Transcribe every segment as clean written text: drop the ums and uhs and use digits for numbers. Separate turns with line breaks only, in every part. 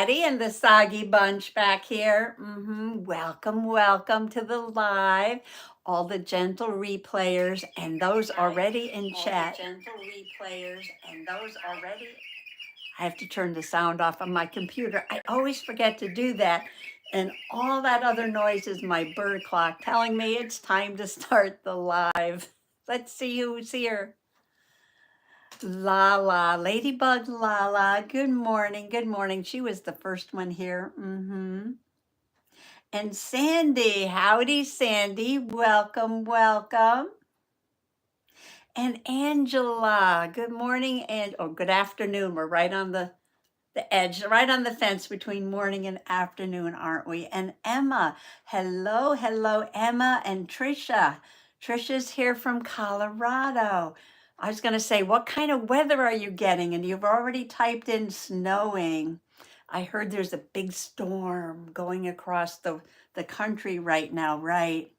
Patty and the Soggy Bunch back here. Welcome, welcome to the live. All the gentle replayers and those already in chat. I have to turn the sound off on my computer. I always forget to do that. And all that other noise is my bird clock telling me it's time to start the live. Let's see who's here. Lala, Ladybug Lala. Good morning. Good morning. She was the first one here. And Sandy. Howdy, Sandy. Welcome, welcome. And Angela. Good morning and good afternoon. We're right on the edge, right on the fence between morning and afternoon, aren't we? And Emma. Hello, hello, Emma and Trisha. Trisha's here from Colorado. I was going to say, what kind of weather are you getting? And you've already typed in snowing. I heard there's a big storm going across the country right now, right?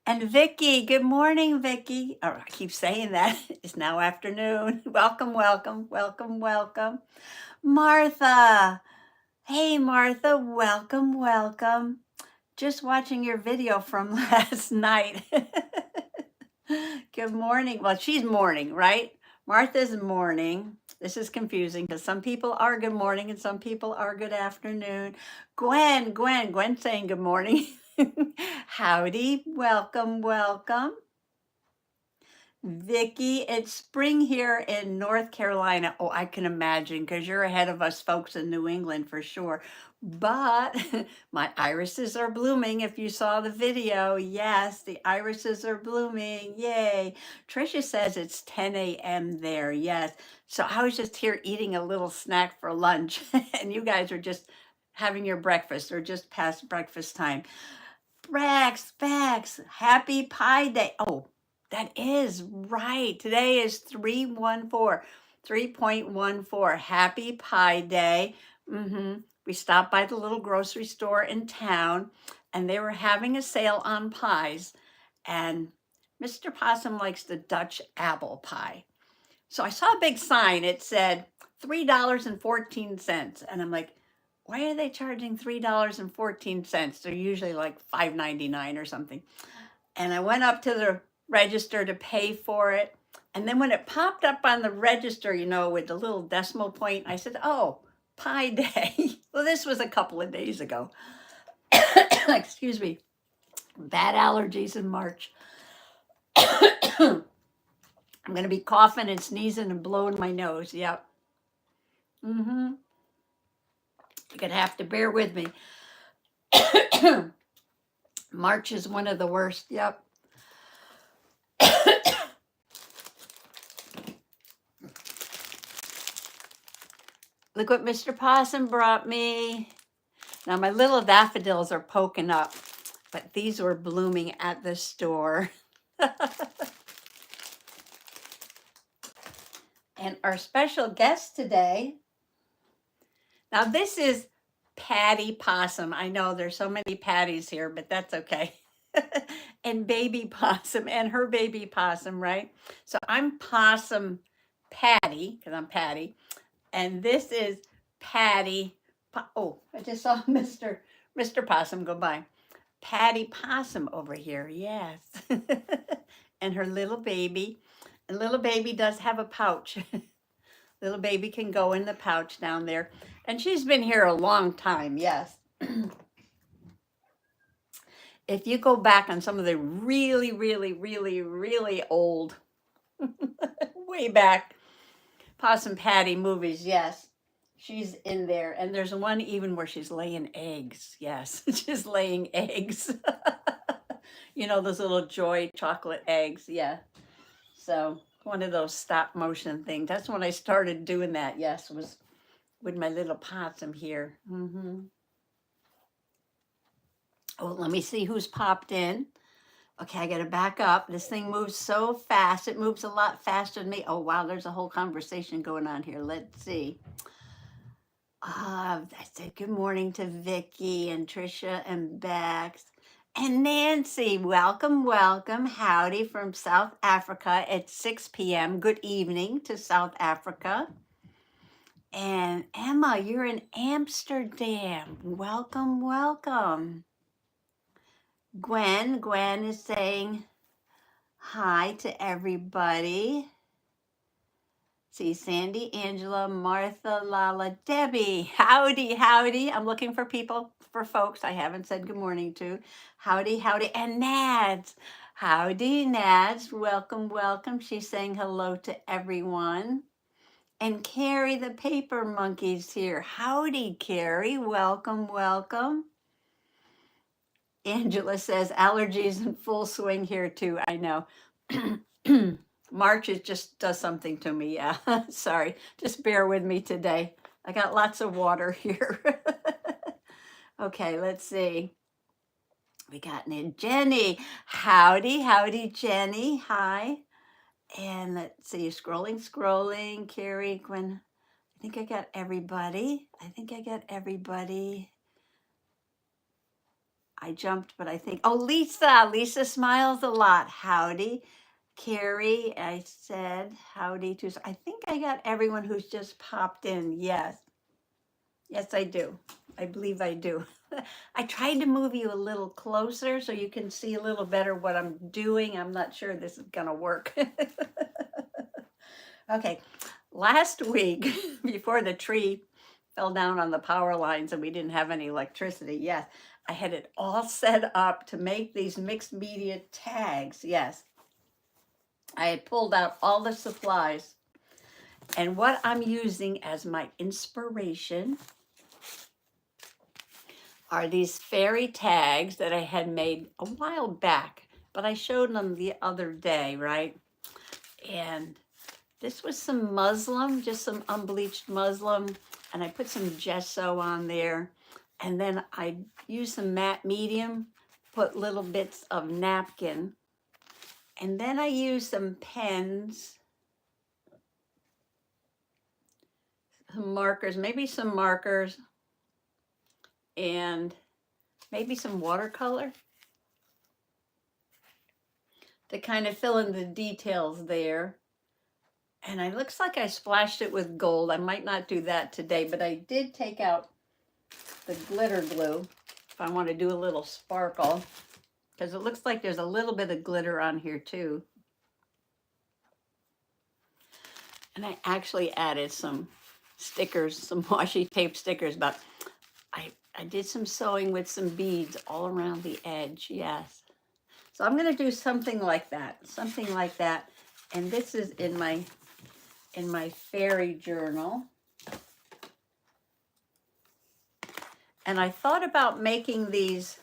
And Vicky, good morning, Vicky. Oh, I keep saying that. It's now afternoon. Welcome, welcome, welcome, welcome. Martha. Hey, Martha, welcome, welcome. Just watching your video from last night. Good morning. Well, she's morning, right? Martha's morning. This is confusing because some people are good morning and some people are good afternoon. Gwen saying good morning. Howdy, welcome, welcome. Vicky, it's spring here in North Carolina. Oh, I can imagine because you're ahead of us folks in New England for sure. But my irises are blooming. If you saw the video, yes, the irises are blooming. Yay. Tricia says it's 10 a.m. there. Yes. So I was just here eating a little snack for lunch and you guys are just having your breakfast or just past breakfast time. Brax, happy Pie Day. Oh, that is right. Today is 3.14. Happy Pie Day. We stopped by the little grocery store in town and they were having a sale on pies. And Mr. Possum likes the Dutch apple pie. So I saw a big sign. It said $3.14. And I'm like, why are they charging $3.14? They're usually like $5.99 or something. And I went up to the register to pay for it. And then when it popped up on the register, you know, with the little decimal point, I said, oh, Pie Day. Well, this was a couple of days ago. Excuse me. Bad allergies in March. I'm going to be coughing and sneezing and blowing my nose. Yep. You're going to have to bear with me. March is one of the worst. Yep. Look what Mr. Possum brought me. Now my little daffodils are poking up, but these were blooming at the store. And our special guest today, now this is Patty Possum. I know there's so many Patties here, but that's okay. And Baby Possum and her baby Possum, right? So I'm Possum Patty, because I'm Patty. And this is Patty. Oh, I just saw Mr. Possum go by. Patty Possum over here, yes. And her little baby. And little baby does have a pouch. Little baby can go in the pouch down there. And she's been here a long time, yes. If you go back on some of the really, really, really, really old, way back, Possum Patty movies, yes, she's in there. And there's one even where she's laying eggs. Yes, she's laying eggs. You know, those little Joy chocolate eggs. Yeah. So one of those stop motion things. That's when I started doing that. Yes, was with my little Possum here. Oh, let me see who's popped in. Okay, I got to back up. This thing moves so fast. It moves a lot faster than me. Oh, wow, there's a whole conversation going on here. Let's see. I said good morning to Vicky and Trisha and Bex and Nancy. Welcome, welcome. Howdy from South Africa at 6 p.m. Good evening to South Africa. And Emma, you're in Amsterdam. Welcome, welcome. Gwen is saying hi to everybody. See, Sandy, Angela, Martha, Lala, Debbie. Howdy, howdy. I'm looking for people, for folks I haven't said good morning to. Howdy, howdy. And Nads. Howdy, Nads. Welcome, welcome. She's saying hello to everyone. And Carrie, the paper monkey's here. Howdy, Carrie. Welcome, welcome. Angela says allergies in full swing here too. I know. March, it just does something to me. Yeah. Sorry. Just bear with me today. I got lots of water here. Okay, let's see. We got Jenny. Howdy, howdy, Jenny. Hi. And let's see, scrolling. Carrie, Gwen. I think I got everybody. I jumped, but I think, oh, Lisa. Lisa smiles a lot. Howdy. Carrie, I said howdy to. I think I got everyone who's just popped in. Yes. Yes, I do. I believe I do. I tried to move you a little closer so you can see a little better what I'm doing. I'm not sure this is going to work. Okay. Last week, before the tree fell down on the power lines and we didn't have any electricity, yes, I had it all set up to make these mixed media tags. Yes. I had pulled out all the supplies. And what I'm using as my inspiration are these fairy tags that I had made a while back, but I showed them the other day, right? And this was some muslin, just some unbleached muslin, and I put some gesso on there. And then I used some matte medium, put little bits of napkin. And then I used some pens, some markers, and maybe some watercolor to kind of fill in the details there. And it looks like I splashed it with gold. I might not do that today, but I did take out the glitter glue if I want to do a little sparkle, because it looks like there's a little bit of glitter on here too. And I actually added some stickers, some washi tape stickers, but I did some sewing with some beads all around the edge. Yes. So I'm going to do something like that. And this is in my fairy journal. And I thought about making these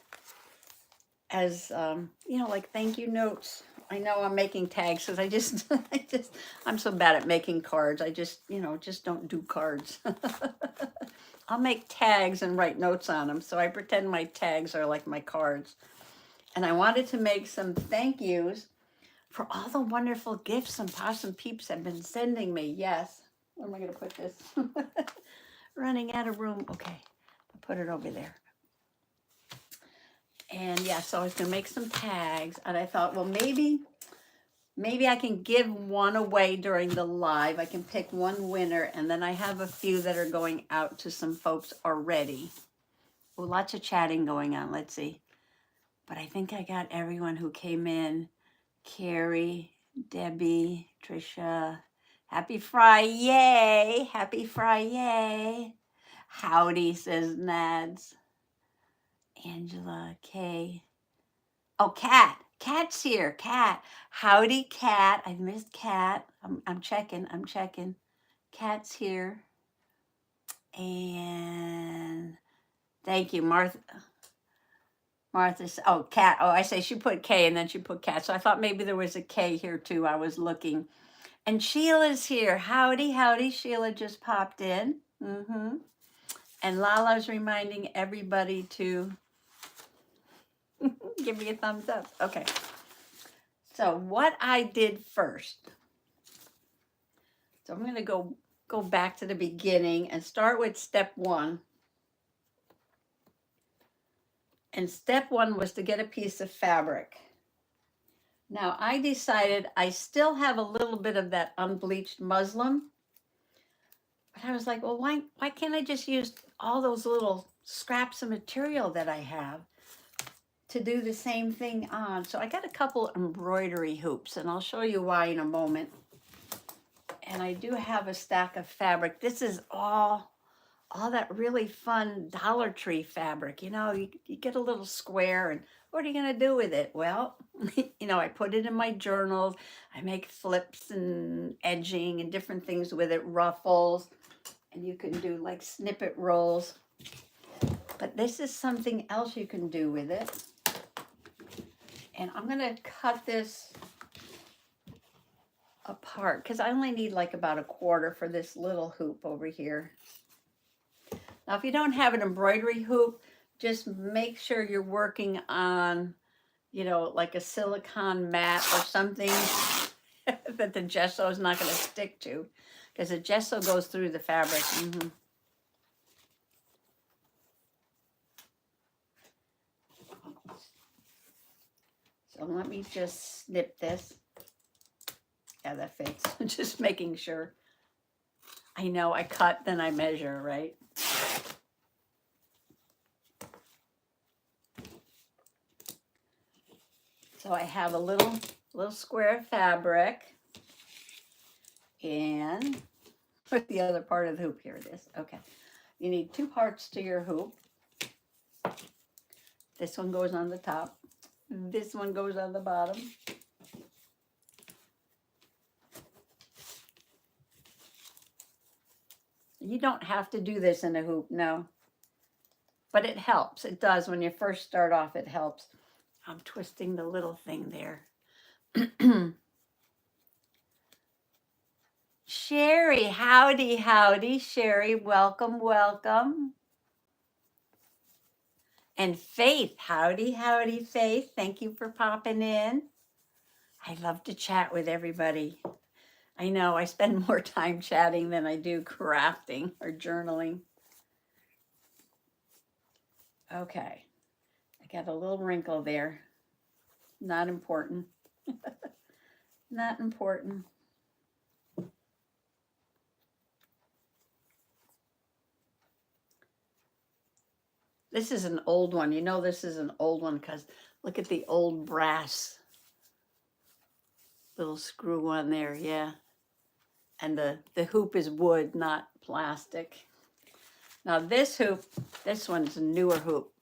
as, like thank you notes. I know I'm making tags because I'm so bad at making cards. I just don't do cards. I'll make tags and write notes on them. So I pretend my tags are like my cards. And I wanted to make some thank yous for all the wonderful gifts some possum peeps have been sending me. Yes. Where am I going to put this? Running out of room. Okay. I'll put it over there. And yeah, so I was going to make some tags. And I thought, well, maybe I can give one away during the live. I can pick one winner. And then I have a few that are going out to some folks already. Well, lots of chatting going on. Let's see. But I think I got everyone who came in. Carrie, Debbie, Trisha. Happy Friday. Happy Friday. Howdy, says Nads. Angela, Kay. Oh, Kat. Kat's here. Kat. Howdy, Kat. I've missed Kat. I'm checking. Kat's here. And thank you, Martha. Kat. Oh, I say she put K and then she put Kat. So I thought maybe there was a K here too. I was looking. And Sheila's here. Howdy, howdy. Sheila just popped in. And Lala's reminding everybody to give me a thumbs up. Okay. So what I did first. So I'm going to go back to the beginning and start with step 1. And step 1 was to get a piece of fabric. Now I decided I still have a little bit of that unbleached muslin, But I was like, well, why can't I just use all those little scraps of material that I have to do the same thing on? So I got a couple embroidery hoops, and I'll show you why in a moment. And I do have a stack of fabric. This is all that really fun Dollar Tree fabric. You know, you get a little square, and what are you going to do with it? Well, you know, I put it in my journals. I make flips and edging and different things with it, ruffles, and you can do like snippet rolls. But this is something else you can do with it. And I'm going to cut this apart because I only need like about 1/4 for this little hoop over here. Now, if you don't have an embroidery hoop, just make sure you're working on, you know, like a silicone mat or something that the gesso is not going to stick to, because the gesso goes through the fabric. So let me just snip this. Yeah, that fits. Just making sure. I know I cut, then I measure, right? So I have a little square of fabric, and put the other part of the hoop. Here it is. Okay. You need 2 parts to your hoop. This one goes on the top. This one goes on the bottom. You don't have to do this in a hoop, no. But it helps. It does. When you first start off, it helps. I'm twisting the little thing there. Sherry, howdy, howdy. Sherry, welcome, welcome. And Faith, howdy, howdy, Faith. Thank you for popping in. I love to chat with everybody. I know I spend more time chatting than I do crafting or journaling. Okay, I got a little wrinkle there. Not important. Not important. This is an old one. You know this is an old one because look at the old brass little screw on there, yeah. And the hoop is wood, not plastic. Now this hoop, this one's a newer hoop.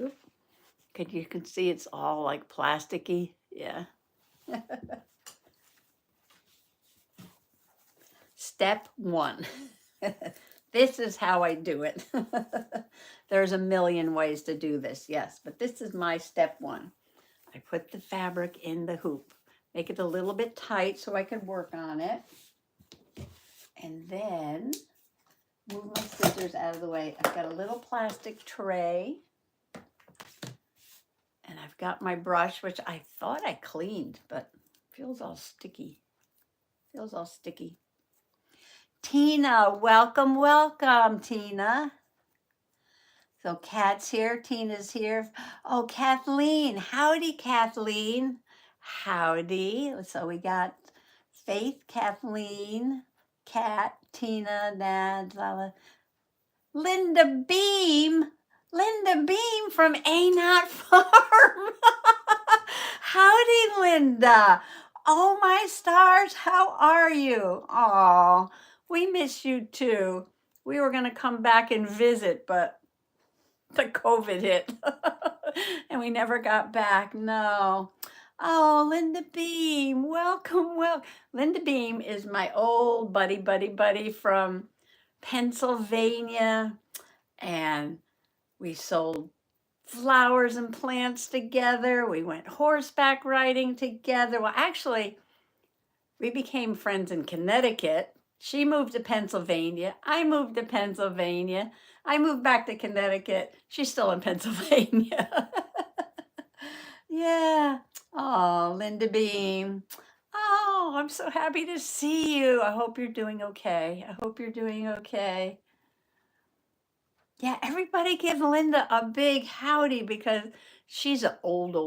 Oop. You can see it's all like plasticky, yeah. Step 1. This is how I do it. There's a million ways to do this, yes, but this is my step 1. I put the fabric in the hoop, make it a little bit tight so I can work on it, and then move my scissors out of the way. I've got a little plastic tray, and I've got my brush, which I thought I cleaned, but feels all sticky. Feels all sticky. Tina, welcome, welcome, Tina. So Kat's here, Tina's here. Oh, Kathleen, howdy, Kathleen. Howdy. So we got Faith, Kathleen, Kat, Tina, Nad, Lala. Linda Beam from A Not Farm. Howdy, Linda. Oh, my stars, how are you? Oh, we miss you too. We were going to come back and visit, but the COVID hit and we never got back. No. Oh, Linda Beam, welcome. Linda Beam is my old buddy from Pennsylvania, and we sold flowers and plants together. We went horseback riding together. Well, actually, we became friends in Connecticut. She moved to Pennsylvania. I moved to Pennsylvania. I moved back to Connecticut. She's still in Pennsylvania. Yeah. Oh, Linda Beam. Oh, I'm so happy to see you. I hope you're doing okay. I hope you're doing okay. Yeah, everybody give Linda a big howdy because she's an old. I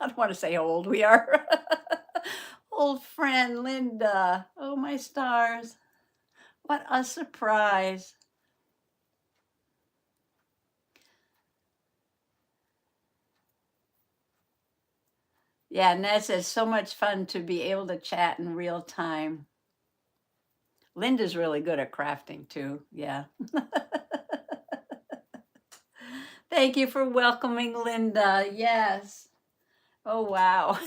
don't want to say how old we are. old friend, Linda. Oh, my stars. What a surprise. Yeah, Ned says so much fun to be able to chat in real time. Linda's really good at crafting too. Yeah. Thank you for welcoming Linda. Yes. Oh, wow.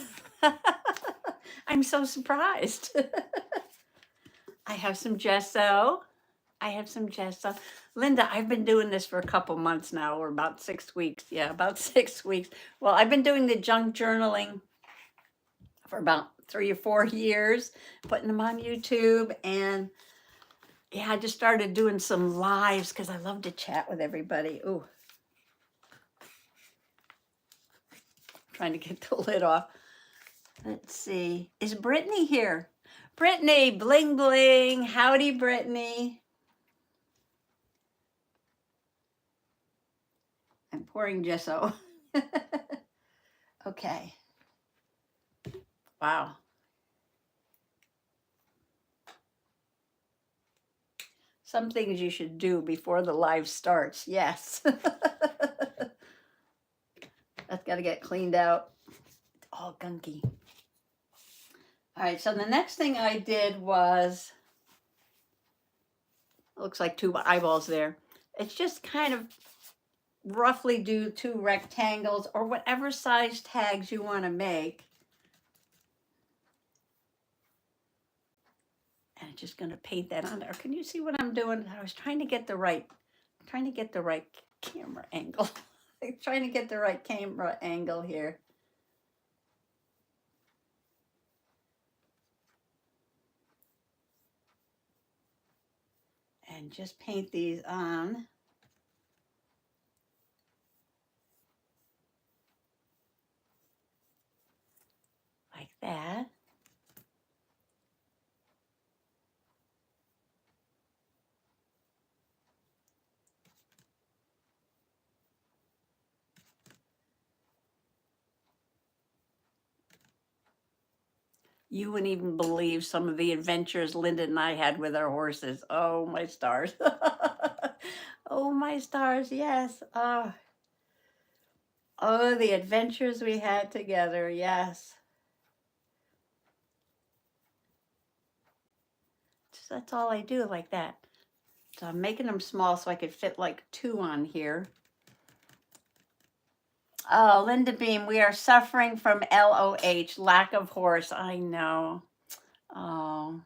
I'm so surprised. I have some gesso. I have some gesso. Linda, I've been doing this for a couple months now, or about 6 weeks. Yeah, about 6 weeks. Well, I've been doing the junk journaling for about 3 or 4 years, putting them on YouTube. And yeah, I just started doing some lives because I love to chat with everybody. Ooh, trying to get the lid off. Let's see. Is Brittany here? Brittany, bling bling. Howdy, Brittany. I'm pouring gesso. Okay. Wow. Some things you should do before the live starts. Yes. That's got to get cleaned out. It's all gunky. All right. So the next thing I did was, looks like 2 eyeballs there. It's just kind of roughly do 2 rectangles or whatever size tags you want to make. And I'm just going to paint that on there. Can you see what I'm doing? I was trying to get the right camera angle. Trying to get the right camera angle here. And just paint these on. Like that. You wouldn't even believe some of the adventures Linda and I had with our horses. Oh, my stars. Oh, my stars, yes. Oh, the adventures we had together, yes. So that's all I do, like that. So I'm making them small so I could fit like 2 on here. Oh, Linda Beam, we are suffering from LOH, lack of horse. I know. Oh,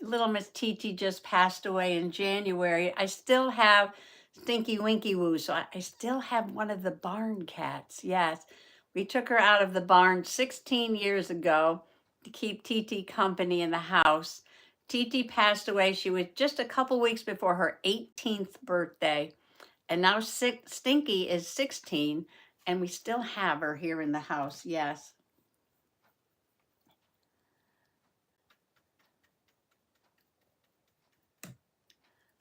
little Miss Titi just passed away in January. I still have Stinky Winky Woo, so I still have one of the barn cats. Yes, we took her out of the barn 16 years ago to keep Titi company in the house. Titi passed away. She was just a couple weeks before her 18th birthday. And now Stinky is 16, and we still have her here in the house. Yes.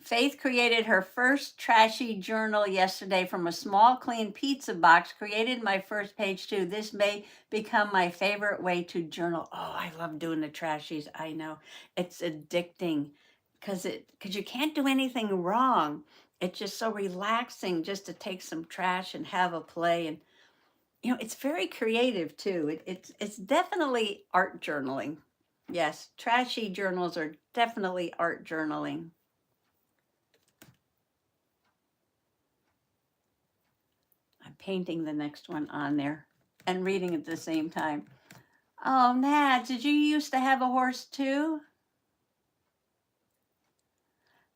Faith created her first trashy journal yesterday from a small, clean pizza box. Created my first page too. This may become my favorite way to journal. Oh, I love doing the trashies. I know it's addicting because you can't do anything wrong. It's just so relaxing just to take some trash and have a play. And it's very creative too. It's definitely art journaling. Yes, trashy journals are definitely art journaling. I'm painting the next one on there and reading at the same time. Oh, Nat, did you used to have a horse too?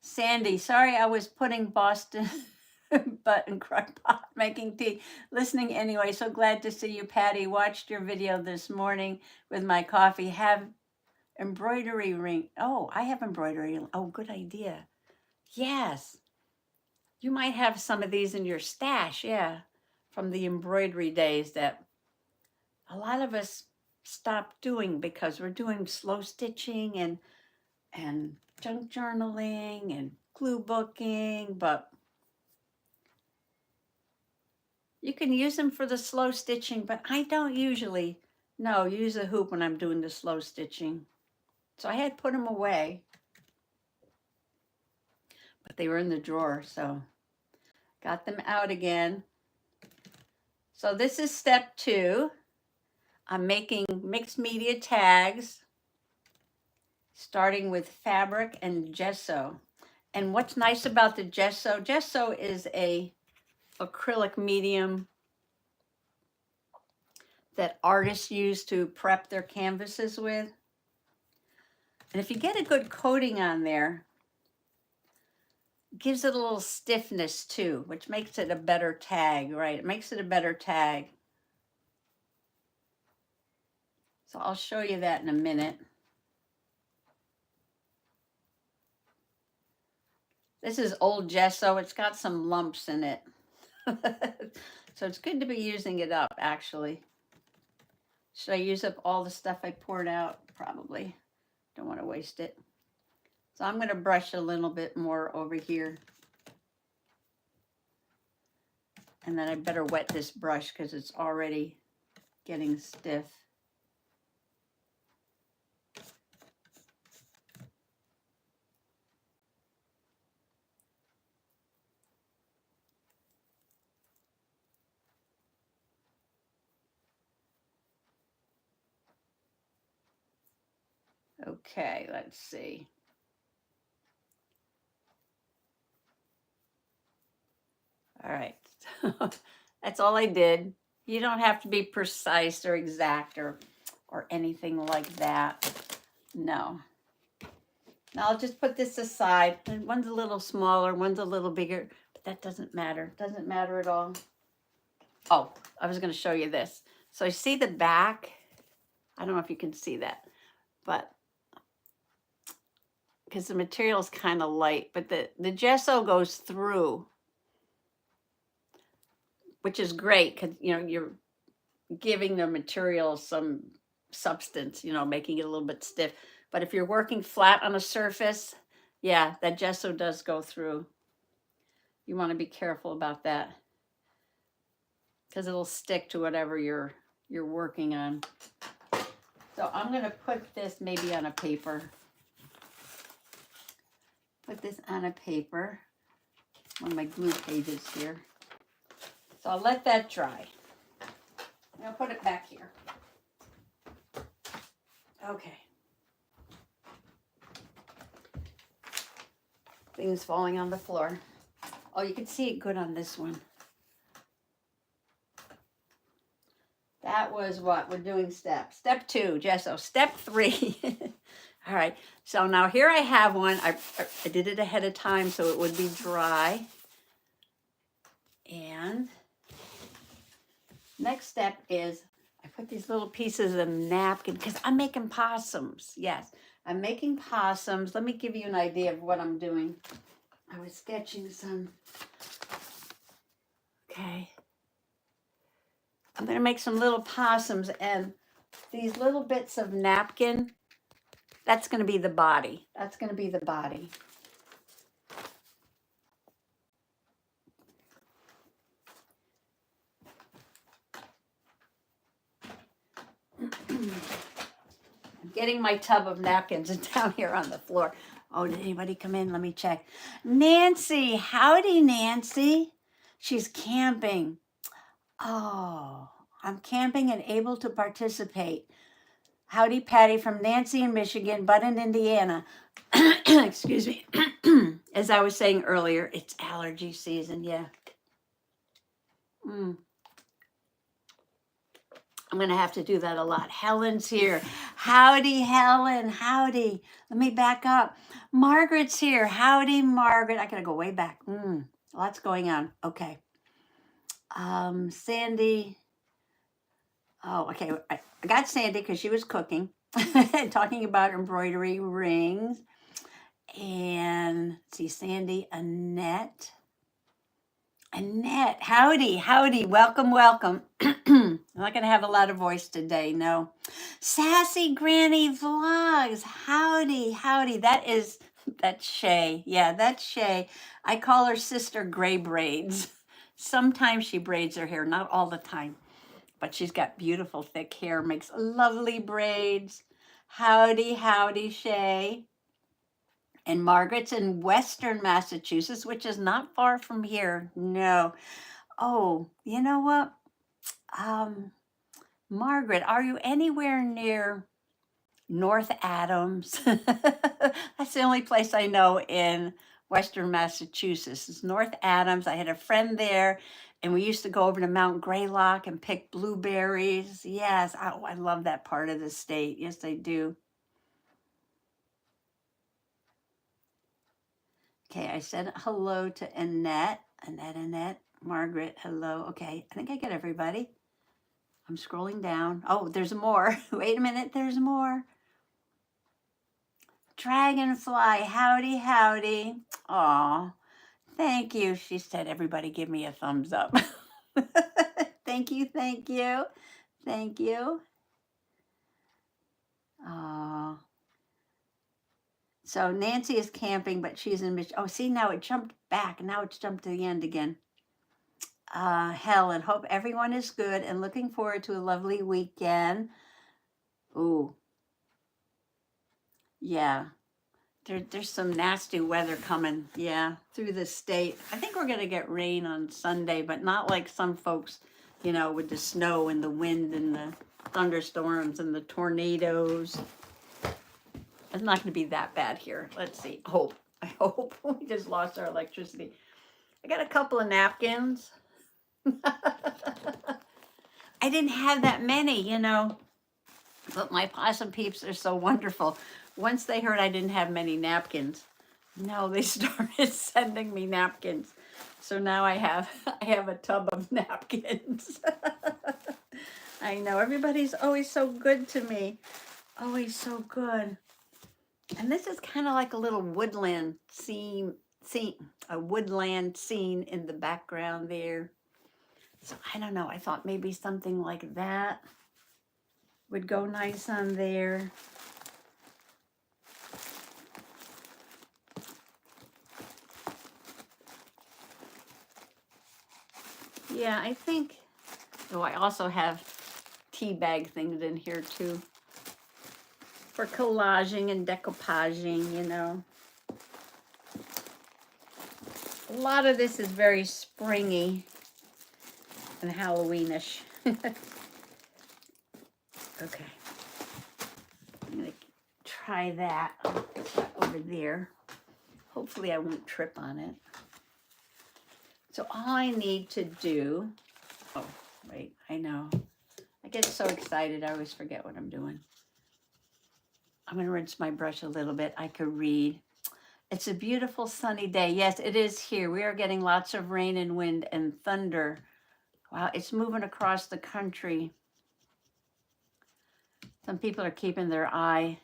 Sandy, sorry I was putting Boston butt in crock pot making tea. Listening anyway, so glad to see you, Patty. Watched your video this morning with my coffee. Have embroidery ring. Oh, I have embroidery. Oh, good idea. Yes. You might have some of these in your stash, yeah, from the embroidery days that a lot of us stopped doing because we're doing slow stitching and junk journaling and glue booking, but you can use them for the slow stitching, but I don't usually No, use a hoop when I'm doing the slow stitching. So I had put them away, but they were in the drawer, so got them out again. So this is step 2. I'm making mixed media tags, starting with fabric and gesso. And what's nice about the gesso, gesso is a acrylic medium that artists use to prep their canvases with. And if you get a good coating on there, it gives it a little stiffness too, which makes it a better tag, right? It makes it a better tag. So I'll show you that in a minute. This is old gesso. It's got some lumps in it. So it's good to be using it up, actually. Should I use up all the stuff I poured out? Probably. Don't want to waste it. So I'm going to brush a little bit more over here. And then I better wet this brush because it's already getting stiff. Okay, let's see. All right, that's all I did. You don't have to be precise or exact or anything like that. No. Now I'll just put this aside. And one's a little smaller, one's a little bigger, but that doesn't matter. Doesn't matter at all. Oh, I was going to show you this. So you see the back? I don't know if you can see that, but because the material is kind of light, but the gesso goes through, which is great because, you know, you're giving the material some substance, you know, making it a little bit stiff. But if you're working flat on a surface, yeah, that gesso does go through. You want to be careful about that because it'll stick to whatever you're working on. So I'm going to put this maybe on a paper. Put this on a paper, one of my glue pages here. So I'll let that dry. And I'll put it back here. Okay. Things falling on the floor. Oh, you can see it good on this one. That was what we're doing. Step 2, gesso. Step 3. All right. So now here I have one. I did it ahead of time so it would be dry. And next step is I put these little pieces of napkin because I'm making possums. Yes, I'm making possums. Let me give you an idea of what I'm doing. I was sketching some. Okay. I'm going to make some little possums, and these little bits of napkin, that's going to be the body. That's going to be the body. I'm getting my tub of napkins down here on the floor. Oh, did anybody come in? Let me check. Nancy, howdy, Nancy. She's camping. Oh, I'm camping and able to participate. Howdy, Patty from Nancy in Michigan, Bud in Indiana. Excuse me. As I was saying earlier, it's allergy season, yeah. I'm going to have to do that a lot. Helen's here. Howdy, Helen. Howdy. Let me back up. Margaret's here. Howdy, Margaret. I got to go way back. Lots going on. Okay. Sandy. Oh, okay. I got Sandy because she was cooking, talking about embroidery rings. And see, Sandy, Annette. Annette, howdy, welcome. I'm not going to have a lot of voice today, no. Sassy Granny Vlogs, howdy. That's Shay. Yeah, that's Shay. I call her Sister Gray Braids. Sometimes she braids her hair, not all the time. but she's got beautiful thick hair, makes lovely braids. Howdy, howdy, Shay. And Margaret's in Western Massachusetts, which is not far from here. No. Oh, you know what? Um, Margaret, are you anywhere near North Adams? That's the only place I know in Western Massachusetts. It's North Adams. I had a friend there, and we used to go over to Mount Greylock and pick blueberries. Yes, oh, I love that part of the state. Yes, I do. Okay, I said hello to Annette. Annette. Margaret, hello. Okay, I think I get everybody. I'm scrolling down. Oh, there's more. Wait a minute, there's more. Dragonfly, howdy, howdy. Aw, thank you. She said, everybody give me a thumbs up. Thank you, thank you, thank you. Aw. So Nancy is camping, but she's in Mich. Oh, see, now it jumped back. Now it's jumped to the end again. Helen, hope everyone is good and looking forward to a lovely weekend. Ooh, yeah. There's some nasty weather coming, yeah, through the state. I think we're gonna get rain on Sunday, but not like some folks, you know, with the snow and the wind and the thunderstorms and the tornadoes. It's not gonna be that bad here. Let's see. Hope. I hope. We just lost our electricity. I got a couple of napkins. I didn't have that many, you know, but my possum peeps are so wonderful. Once they heard I didn't have many napkins, no, they started sending me napkins. So now I have a tub of napkins. I know everybody's always so good to me. Always so good. And this is kind of like a little woodland scene, a woodland scene in the background there. So I don't know. I thought maybe something like that would go nice on there. Yeah, I think, oh, I also have tea bag things in here too for collaging and decoupaging, you know. A lot of this is very springy and Halloweenish. Okay. I'm gonna try that. I'll put that over there. Hopefully I won't trip on it. So all I need to do, oh, wait, I know. I get so excited, I always forget what I'm doing. I'm gonna rinse my brush a little bit. I could read. It's a beautiful sunny day. Yes, it is here. We are getting lots of rain and wind and thunder. Wow, it's moving across the country. Some people are keeping their eye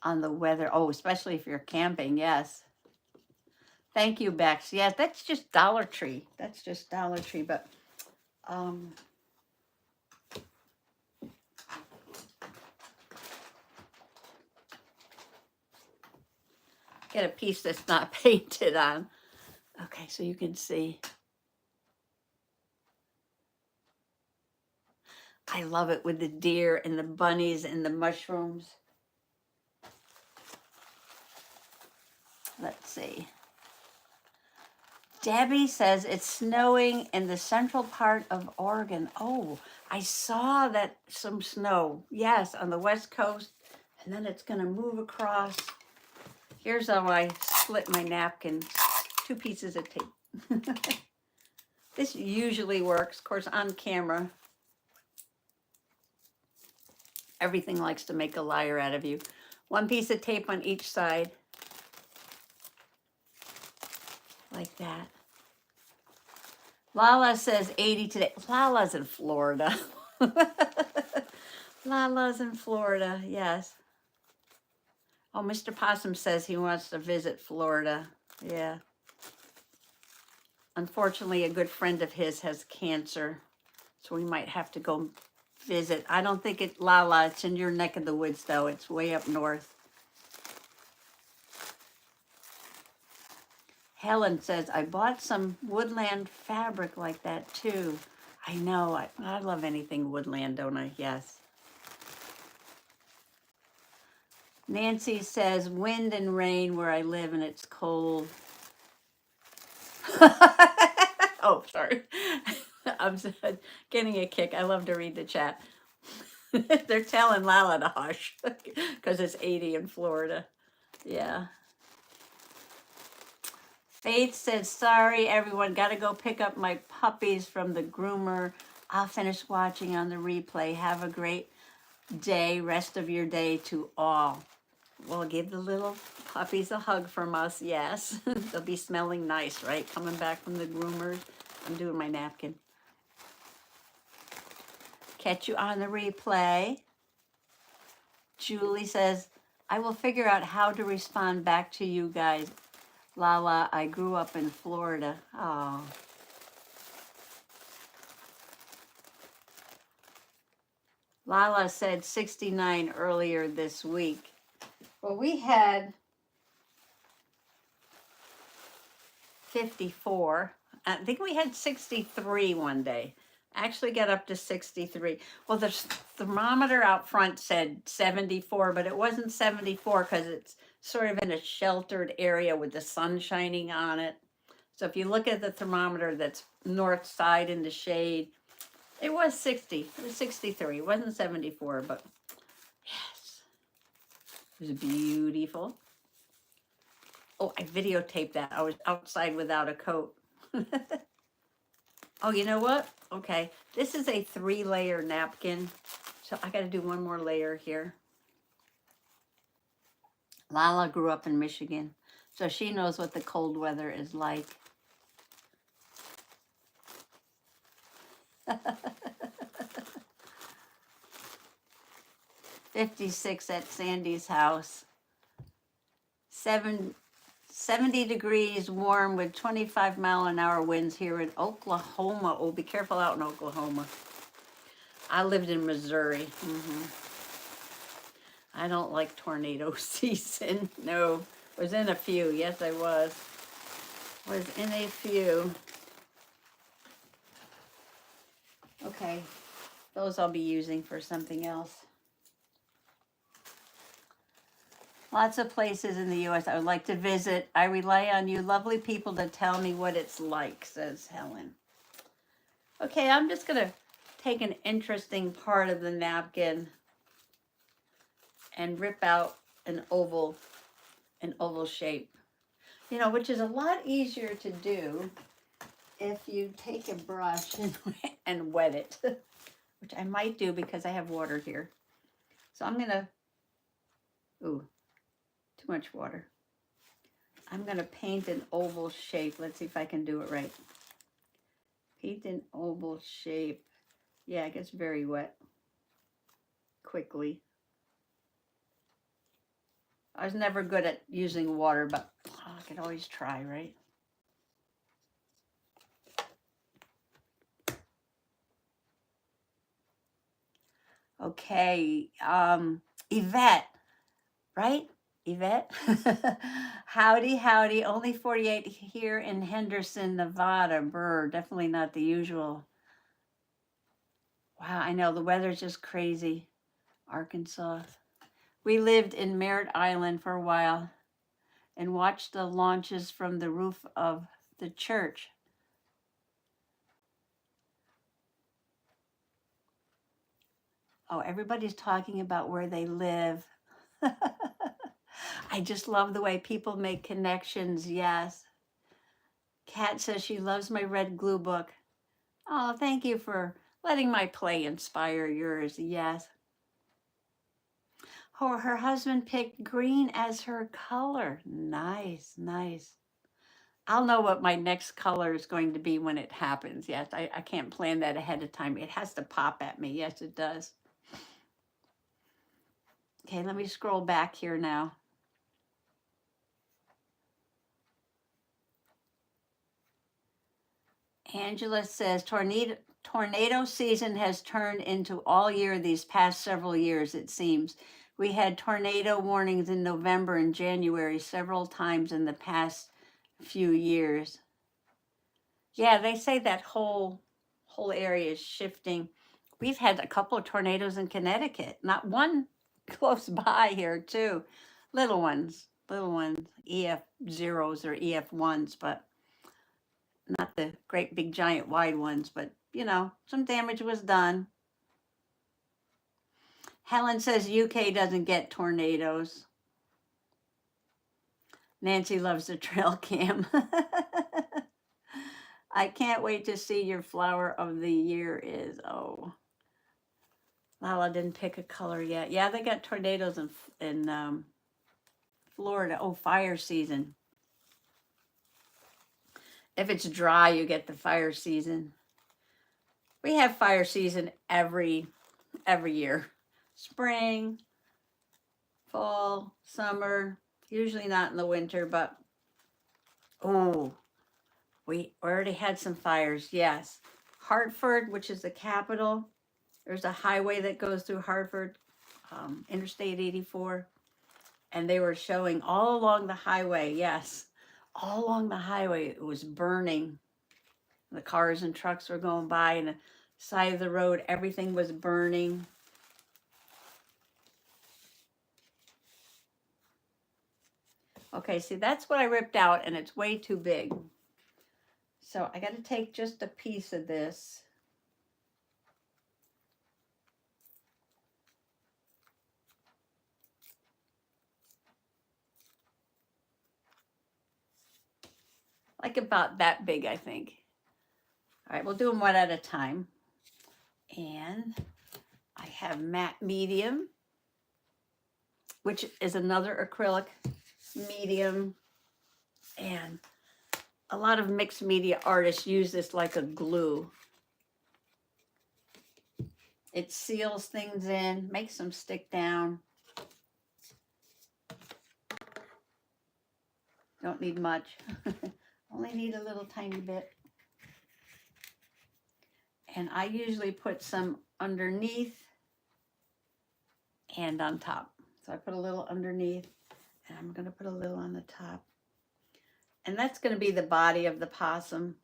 on the weather. Oh, especially if you're camping, yes. Thank you, Bex. Yes, that's just Dollar Tree. That's just Dollar Tree, but get a piece that's not painted on. Okay, so you can see. I love it with the deer and the bunnies and the mushrooms. Let's see. Debbie says it's snowing in the central part of Oregon. Oh, I saw that some snow. Yes, on the West Coast. And then it's going to move across. Here's how I split my napkin. 2 pieces of tape. This usually works, of course, on camera. Everything likes to make a liar out of you. 1 piece of tape on each side. Like that. Lala says 80 today. Lala's in Florida. Lala's in Florida, yes. Oh, Mr. Possum says he wants to visit Florida. Yeah. Unfortunately, a good friend of his has cancer, so we might have to go visit. I don't think it, Lala, it's in your neck of the woods, though. It's way up north. Helen says, I bought some woodland fabric like that, too. I know. I love anything woodland, don't I? Yes. Nancy says wind and rain where I live and it's cold. Oh, sorry. I'm getting a kick. I love to read the chat. They're telling Lala to hush because it's 80 in Florida. Yeah. Faith says, sorry, everyone. Got to go pick up my puppies from the groomer. I'll finish watching on the replay. Have a great day, rest of your day to all. We'll give the little puppies a hug from us, yes. They'll be smelling nice, right? Coming back from the groomers. I'm doing my napkin. Catch you on the replay. Julie says, I will figure out how to respond back to you guys. Lala, I grew up in Florida. Oh. Lala said 69 earlier this week. Well, we had 54. I think we had 63 one day. Actually got up to 63. Well, the thermometer out front said 74, but it wasn't 74 because it's sort of in a sheltered area with the sun shining on it. So if you look at the thermometer that's north side in the shade, it was 60. It was 63. It wasn't 74, but yes. It was beautiful. Oh, I videotaped that. I was outside without a coat. Oh, you know what? Okay, this is a 3-layer napkin. So I got to do one more layer here. Lala grew up in Michigan, so she knows what the cold weather is like. $56 at Sandy's house. 70 degrees warm with 25-mile-an-hour winds here in Oklahoma. Oh, be careful out in Oklahoma. I lived in Missouri. I don't like tornado season. No, was in a few. Yes, I was. Was in a few. Okay, those I'll be using for something else. Lots of places in the U.S. I would like to visit. I rely on you lovely people to tell me what it's like, says Helen. Okay, I'm just going to take an interesting part of the napkin and rip out an oval shape. You know, which is a lot easier to do if you take a brush and wet it, which I might do because I have water here. So I'm going to, ooh, too much water. I'm going to paint an oval shape. Let's see if I can do it right. Paint an oval shape. Yeah, it gets very wet quickly. I was never good at using water, but I could always try, right? Okay, Yvette, right? Yvette? Howdy, howdy. Only 48 here in Henderson, Nevada. Brr, definitely not the usual. Wow, I know, the weather's just crazy. Arkansas. We lived in Merritt Island for a while and watched the launches from the roof of the church. Oh, everybody's talking about where they live. I just love the way people make connections. Yes. Kat says she loves my red glue book. Oh, thank you for letting my play inspire yours. Yes. Oh, her husband picked green as her color. Nice, nice. I'll know what my next color is going to be when it happens. Yes, I can't plan that ahead of time. It has to pop at me. Yes, it does. Okay, let me scroll back here now. Angela says, tornado season has turned into all year these past several years, it seems. We had tornado warnings in November and January several times in the past few years. Yeah, they say that whole whole area is shifting. We've had a couple of tornadoes in Connecticut, not one close by here too. Little ones, EF zeros or EF ones, but not the great big giant wide ones, but you know, some damage was done. Helen says UK doesn't get tornadoes. Nancy loves the trail cam. I can't wait to see your flower of the year is. Oh, Lala didn't pick a color yet. Yeah, they got tornadoes in Florida. Oh, fire season. If it's dry, you get the fire season. We have fire season every year. Spring, fall, summer, usually not in the winter, but oh, we already had some fires, yes. Hartford, which is the capital, there's a highway that goes through Hartford, Interstate 84, and they were showing all along the highway, yes, all along the highway, it was burning. The cars and trucks were going by, and the side of the road, everything was burning. Okay, see, that's what I ripped out, and it's way too big. So I got to take just a piece of this. Like about that big, I think. All right, we'll do them one at a time. And I have matte medium, which is another acrylic medium. And a lot of mixed media artists use this like a glue. It seals things in, makes them stick down. Don't need much. Only need a little tiny bit. And I usually put some underneath and on top. So I put a little underneath, and I'm going to put a little on the top. And that's going to be the body of the possum.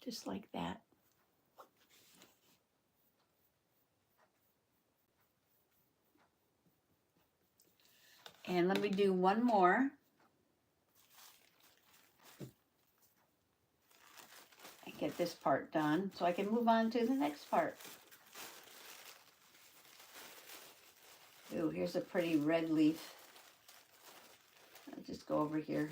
Just like that. And let me do one more. And get this part done so I can move on to the next part. Ooh, here's a pretty red leaf. I'll just go over here.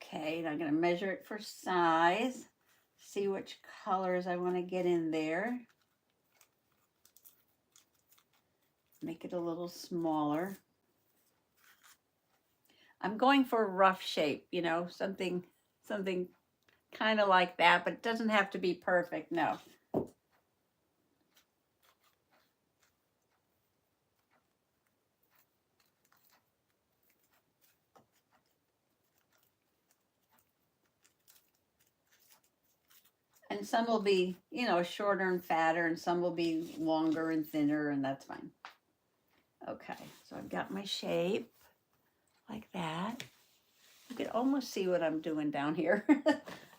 Okay, and I'm going to measure it for size, see which colors I want to get in there. Make it a little smaller. I'm going for a rough shape, you know, something kind of like that, but it doesn't have to be perfect, no. And some will be, you know, shorter and fatter, and some will be longer and thinner, and that's fine. Okay, so I've got my shape like that. You can almost see what I'm doing down here.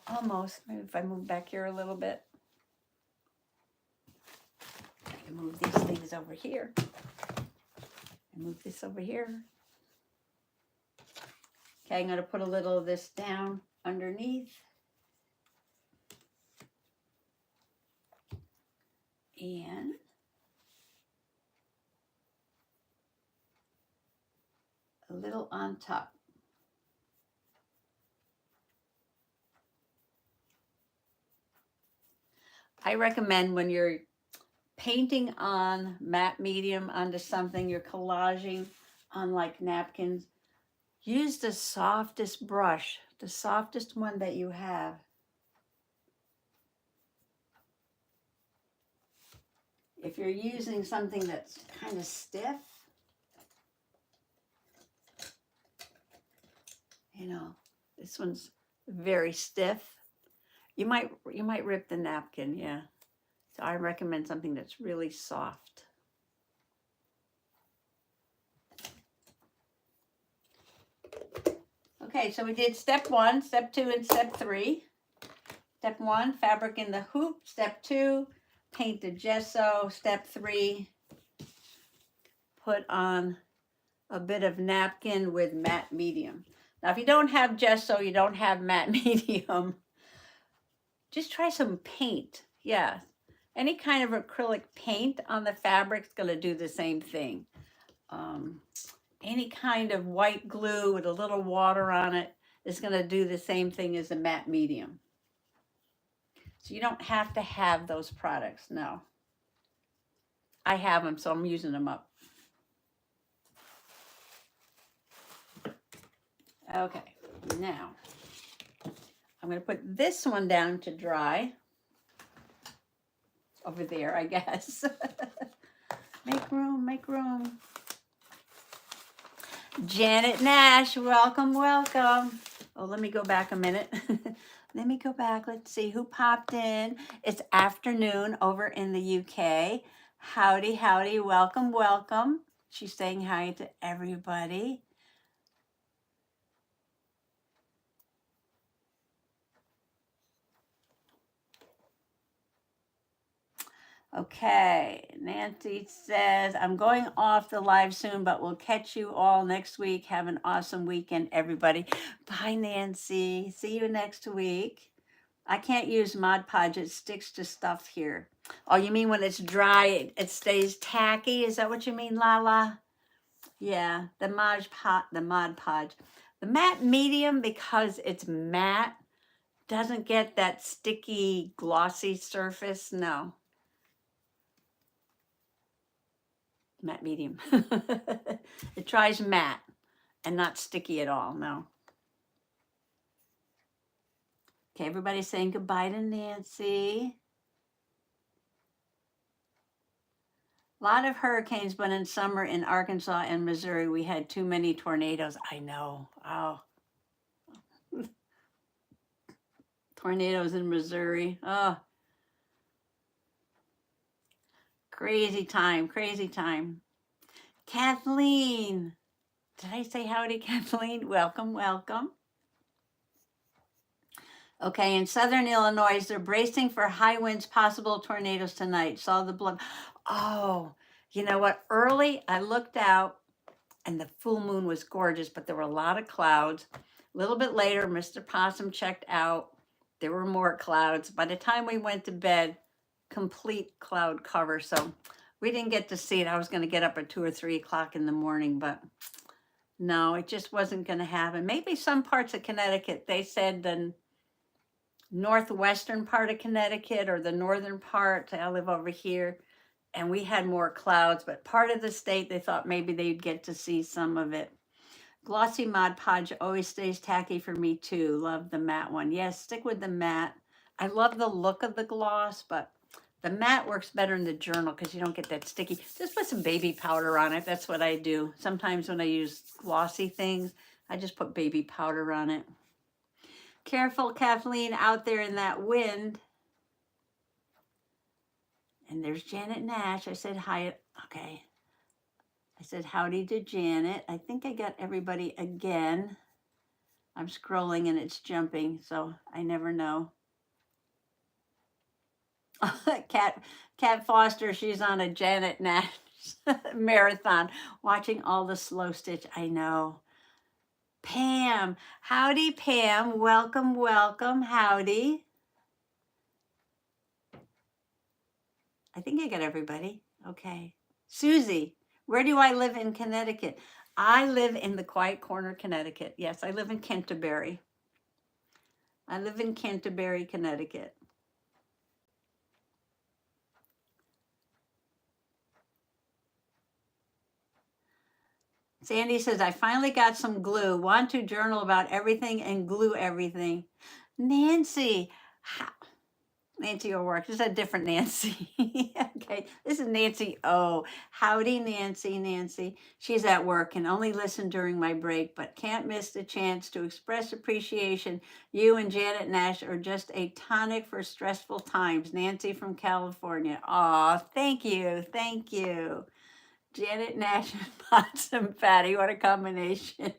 Almost. Maybe if I move back here a little bit. I can move these things over here. And move this over here. Okay, I'm going to put a little of this down underneath. And a little on top. I recommend when you're painting on matte medium onto something, you're collaging on like napkins, use the softest brush, the softest one that you have. If you're using something that's kind of stiff, You know, this one's very stiff. You might rip the napkin, yeah. So I recommend something that's really soft. Okay, so we did step 1, step 2, and step 3. Step 1, fabric in the hoop. Step 2, paint the gesso. Step 3, put on a bit of napkin with matte medium. Now, if you don't have gesso, you don't have matte medium, just try some paint. Yeah, any kind of acrylic paint on the fabric is going to do the same thing. Any kind of white glue with a little water on it is going to do the same thing as a matte medium. So you don't have to have those products, no. I have them, so I'm using them up. Okay, now I'm going to put this one down to dry. Over there, I guess. Make room, make room. Janet Nash, welcome, welcome. Oh, let me go back a minute. Let me go back. Let's see who popped in. It's afternoon over in the UK. Howdy, howdy, welcome, welcome. She's saying hi to everybody. Okay, Nancy says, I'm going off the live soon, but we'll catch you all next week. Have an awesome weekend, everybody. Bye, Nancy. See you next week. I can't use Mod Podge. It sticks to stuff here. Oh, you mean when it's dry, it stays tacky? Is that what you mean, Lala? Yeah, the Mod Podge. The matte medium, because it's matte, doesn't get that sticky, glossy surface. No. Matte medium. It tries matte and not sticky at all, no. Okay, everybody's saying goodbye to Nancy. A lot of hurricanes, but in summer in Arkansas and Missouri, we had too many tornadoes. I know. Oh. Tornadoes in Missouri. Oh. Crazy time, crazy time. Kathleen. Did I say howdy, Kathleen? Welcome, welcome. Okay, in southern Illinois, they're bracing for high winds, possible tornadoes tonight. Saw the blood. Oh, you know what? Early, I looked out and the full moon was gorgeous, but there were a lot of clouds. A little bit later, Mr. Possum checked out. There were more clouds. By the time we went to bed, complete cloud cover. So we didn't get to see it. I was going to get up at 2 or 3 o'clock in the morning, but no, it just wasn't going to happen. Maybe some parts of Connecticut, they said the northwestern part of Connecticut or the northern part. I live over here, and we had more clouds, but part of the state, they thought maybe they'd get to see some of it. Glossy Mod Podge always stays tacky for me too. Love the matte one. Yes, stick with the matte. I love the look of the gloss, but the matte works better in the journal because you don't get that sticky. Just put some baby powder on it. That's what I do. Sometimes when I use glossy things, I just put baby powder on it. Careful, Kathleen, out there in that wind. And there's Janet Nash. I said hi. Okay. I said howdy to Janet. I think I got everybody again. I'm scrolling and it's jumping, so I never know. Kat Foster, she's on a Janet Nash marathon, watching all the slow stitch. I know. Pam, howdy, Pam. Welcome, welcome. Howdy. I think I got everybody. Okay. Susie, where do I live in Connecticut? I live in the quiet corner, Connecticut. Yes, I live in Canterbury. I live in Canterbury, Connecticut. Sandy says, I finally got some glue. Want to journal about everything and glue everything. Nancy, Nancy O'Rourke. This is a different Nancy. Okay, this is Nancy O. Howdy, Nancy. Nancy. She's at work and only listen during my break, but can't miss the chance to express appreciation. You and Janet Nash are just a tonic for stressful times. Nancy from California. Aw, thank you. Thank you. Janet Nash and Possum Patty. What a combination.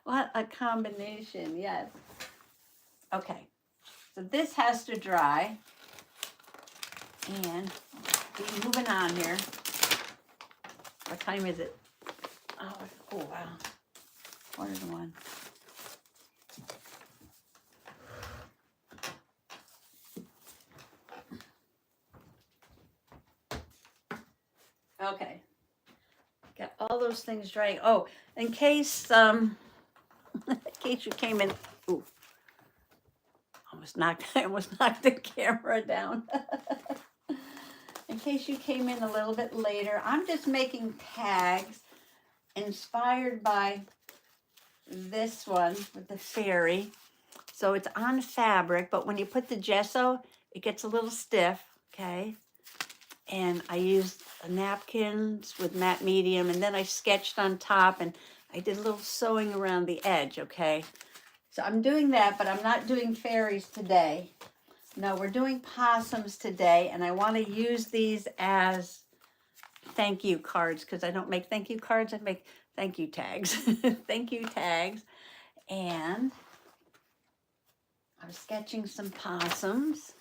What a combination. Yes. Okay. So this has to dry, and be moving on here. What time is it? Oh wow, 1:45. Okay, got all those things drying. Oh, in case in case you came in. Ooh, I almost knocked the camera down. In case you came in a little bit later, I'm just making tags inspired by this one with the fairy. So it's on fabric, but when you put the gesso, it gets a little stiff, okay? And I used napkins with matte medium, and then I sketched on top, and I did a little sewing around the edge, okay? So I'm doing that, but I'm not doing fairies today. No, we're doing possums today, and I want to use these as thank you cards, because I don't make thank you cards, I make thank you tags. Thank you tags. And I'm sketching some possums.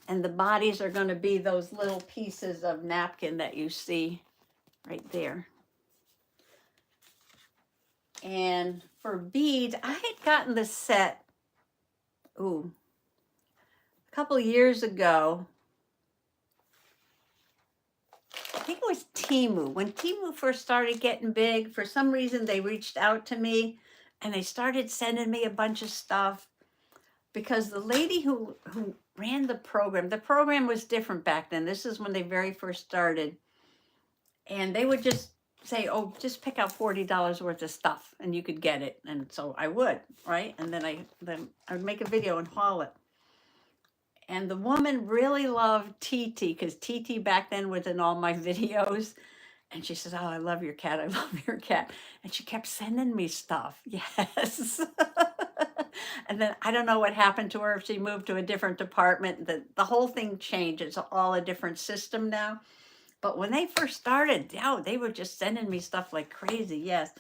And the bodies are going to be those little pieces of napkin that you see right there. And for beads, I had gotten the set, a couple years ago. I think it was Temu. When Temu first started getting big, for some reason they reached out to me and they started sending me a bunch of stuff, because the lady who ran the program was different back then. This is when they very first started. And they would just say, oh, just pick out $40 worth of stuff and you could get it. And so I would, right? And then I would make a video and haul it. And the woman really loved TT, because TT back then was in all my videos. And she says, oh, I love your cat. I love your cat. And she kept sending me stuff. Yes. And then I don't know what happened to her, if she moved to a different department. The whole thing changed. It's all a different system now. But when they first started, they were just sending me stuff like crazy. Yes.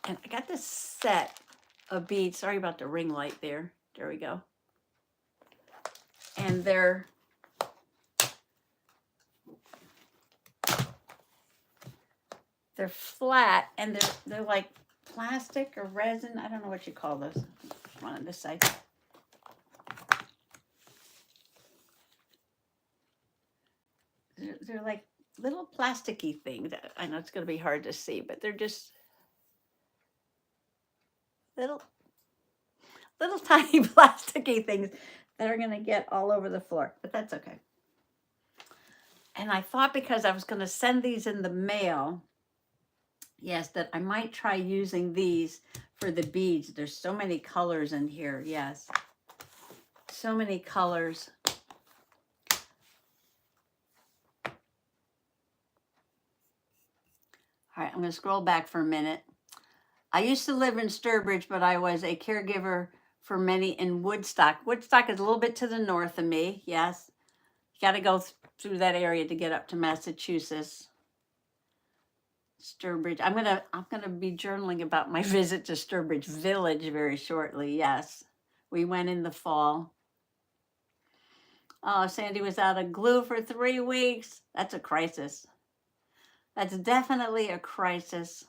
And I got this set of beads. Sorry about the ring light there. There we go. And they're flat, and they're like plastic or resin. I don't know what you call those. One on this side. They're like little plasticky things. I know it's going to be hard to see, but they're just little tiny plasticky things that are going to get all over the floor, but that's okay. And I thought, because I was going to send these in the mail, yes, that I might try using these for the beads. There's so many colors in here. Yes. So many colors. All right, I'm going to scroll back for a minute. I used to live in Sturbridge, but I was a caregiver for many in Woodstock. Woodstock is a little bit to the north of me. Yes. You got to go through that area to get up to Massachusetts. Sturbridge. I'm gonna be journaling about my visit to Sturbridge Village very shortly. Yes. We went in the fall. Oh, Sandy was out of glue for 3 weeks. That's a crisis. That's definitely a crisis.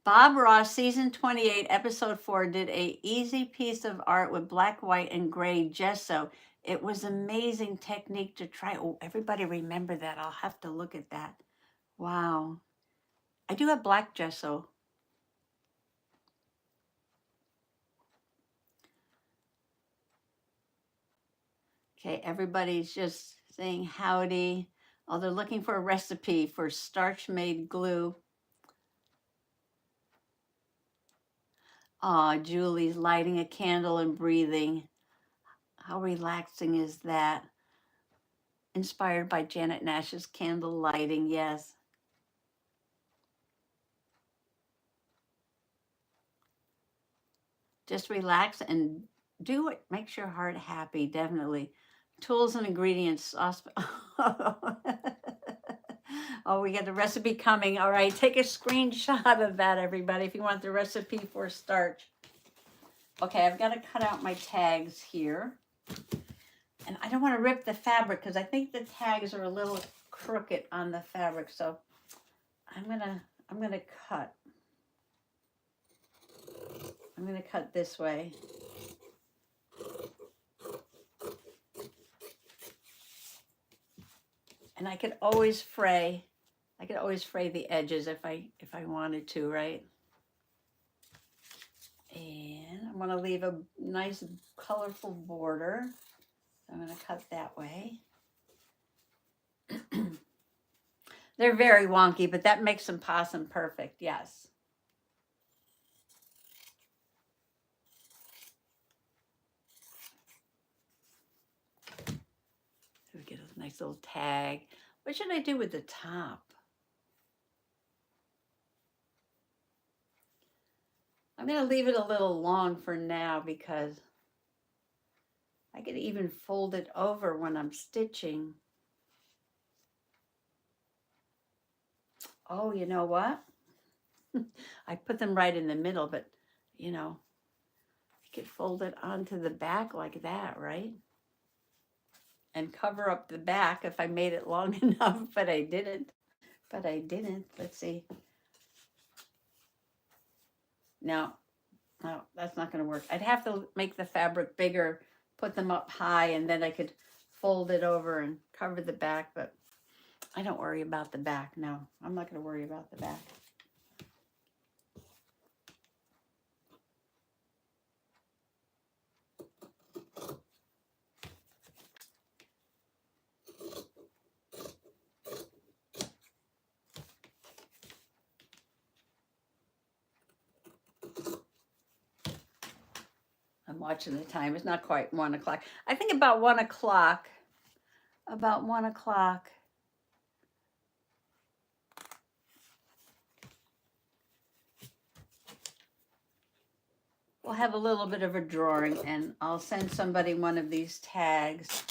Bob Ross, season 28, episode 4, did a easy piece of art with black, white, and gray gesso. It was amazing technique to try. Oh, everybody remember that. I'll have to look at that. Wow. I do have black gesso. Okay, everybody's just saying howdy. Oh, they're looking for a recipe for starch-made glue. Oh, Julie's lighting a candle and breathing. How relaxing is that? Inspired by Janet Nash's candle lighting, yes. Just relax and do what makes your heart happy, definitely. Tools and ingredients. Oh, we got the recipe coming. All right, take a screenshot of that, everybody, if you want the recipe for starch. Okay, I've got to cut out my tags here. And I don't want to rip the fabric because I think the tags are a little crooked on the fabric. So I'm gonna cut. I'm gonna cut this way. And I could always fray. I could always fray the edges if I wanted to, right? And I'm gonna leave a nice colorful border. I'm gonna cut that way. They're very wonky, but that makes them possum perfect, yes. So we get a nice little tag. What should I do with the top? I'm gonna leave it a little long for now because I could even fold it over when I'm stitching. Oh, you know what? I put them right in the middle, but you know, you could fold it onto the back like that, right? And cover up the back if I made it long enough, but I didn't. Let's see. No, that's not going to work. I'd have to make the fabric bigger, put them up high, and then I could fold it over and cover the back, but I don't worry about the back. No, I'm not going to worry about the back. I'm watching the time. It's not quite 1 o'clock. I think about 1 o'clock. About 1 o'clock. We'll have a little bit of a drawing, and I'll send somebody one of these tags.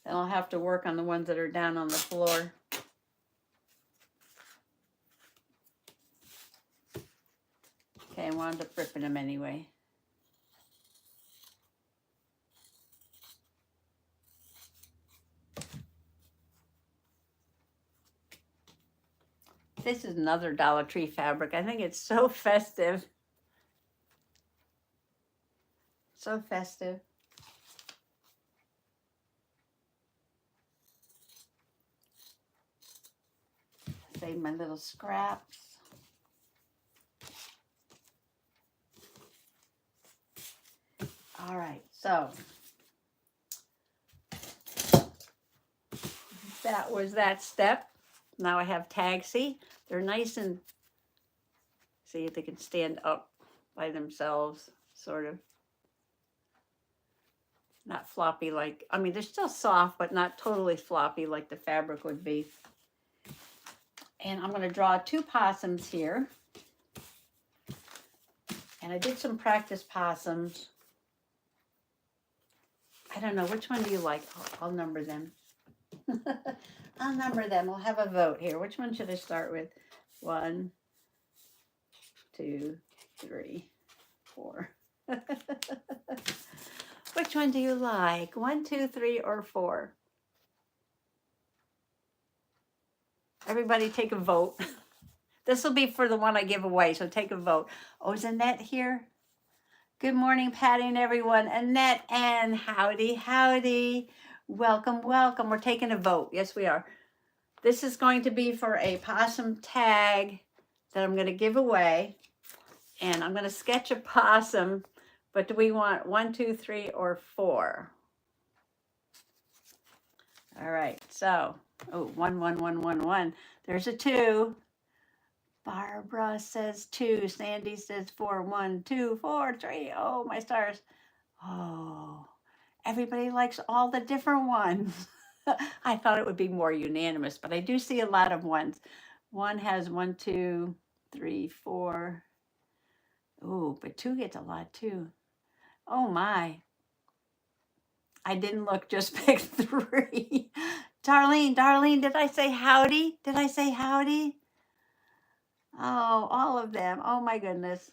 And I'll have to work on the ones that are down on the floor. Okay, I wound up ripping them anyway. This is another Dollar Tree fabric. I think it's so festive. So festive. Save my little scraps. All right, so that was that step. Now I have tags. See, they're nice and, see if they can stand up by themselves, sort of. Not floppy like, I mean, they're still soft, but not totally floppy like the fabric would be. And I'm going to draw 2 possums here. And I did some practice possums. I don't know, which one do you like? I'll number them. I'll number them. We'll have a vote here. Which one should I start with? 1, 2, 3, 4. Which one do you like? 1, 2, 3, or 4? Everybody take a vote. This will be for the one I give away, so take a vote. Oh, is Annette here? Good morning, Patty and everyone. Annette and howdy, howdy. Welcome, welcome. We're taking a vote. Yes, we are. This is going to be for a possum tag that I'm going to give away. And I'm going to sketch a possum, but do we want 1, 2, 3, or 4? All right, so Oh, 11111. There's a 2. Barbara says 2. Sandy says 4. 1, 2, 4, 3. Oh, my stars. Oh, everybody likes all the different ones. I thought it would be more unanimous, but I do see a lot of ones. One has 1, 2, 3, 4. Ooh, but 2 gets a lot too. Oh my. I didn't look, just picked 3. Darlene, did I say howdy? Did I say howdy? Oh, all of them. Oh my goodness.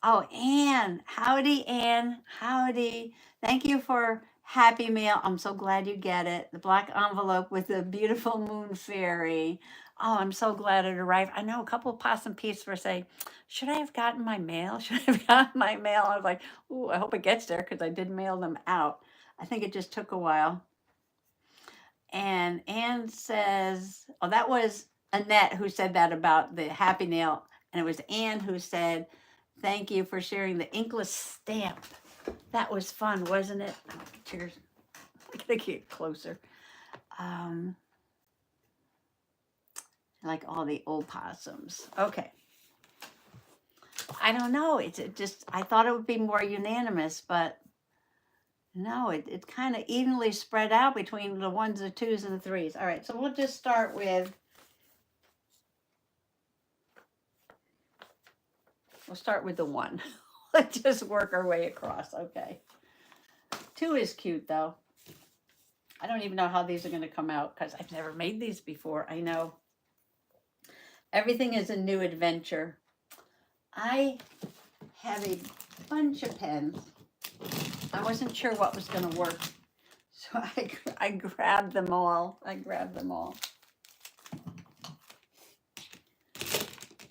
Oh, Anne. Howdy, Anne. Howdy. Thank you for Happy Mail. I'm so glad you get it. The black envelope with the beautiful moon fairy. Oh, I'm so glad it arrived. I know a couple of possum peeps were saying, should I have gotten my mail? Should I have gotten my mail? I was like, ooh, I hope it gets there because I did mail them out. I think it just took a while. And Anne says, oh, that was Annette who said that about the Happy Mail. And it was Anne who said, thank you for sharing the inkless stamp. That was fun, wasn't it? Oh, cheers. I gotta get closer. I like all the old possums. Okay. I don't know. It just, I thought it would be more unanimous, but no, it's kind of evenly spread out between the 1s, the 2s, and the 3s. All right, so we'll just start with, the 1. Let's just work our way across. Okay. 2 is cute though. I don't even know how these are going to come out because I've never made these before. I know. Everything is a new adventure. I have a bunch of pens. I wasn't sure what was going to work. So I grabbed them all.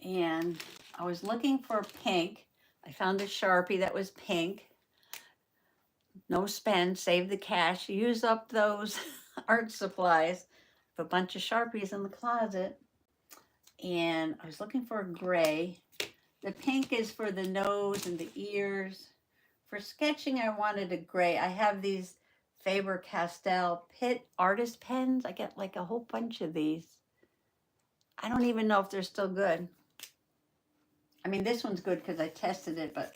And I was looking for pink. I found a Sharpie that was pink. No spend, save the cash. Use up those art supplies. I have a bunch of Sharpies in the closet. And I was looking for a gray. The pink is for the nose and the ears. For sketching, I wanted a gray. I have these Faber-Castell Pitt artist pens. I get like a whole bunch of these. I don't even know if they're still good. I mean, this one's good because I tested it, but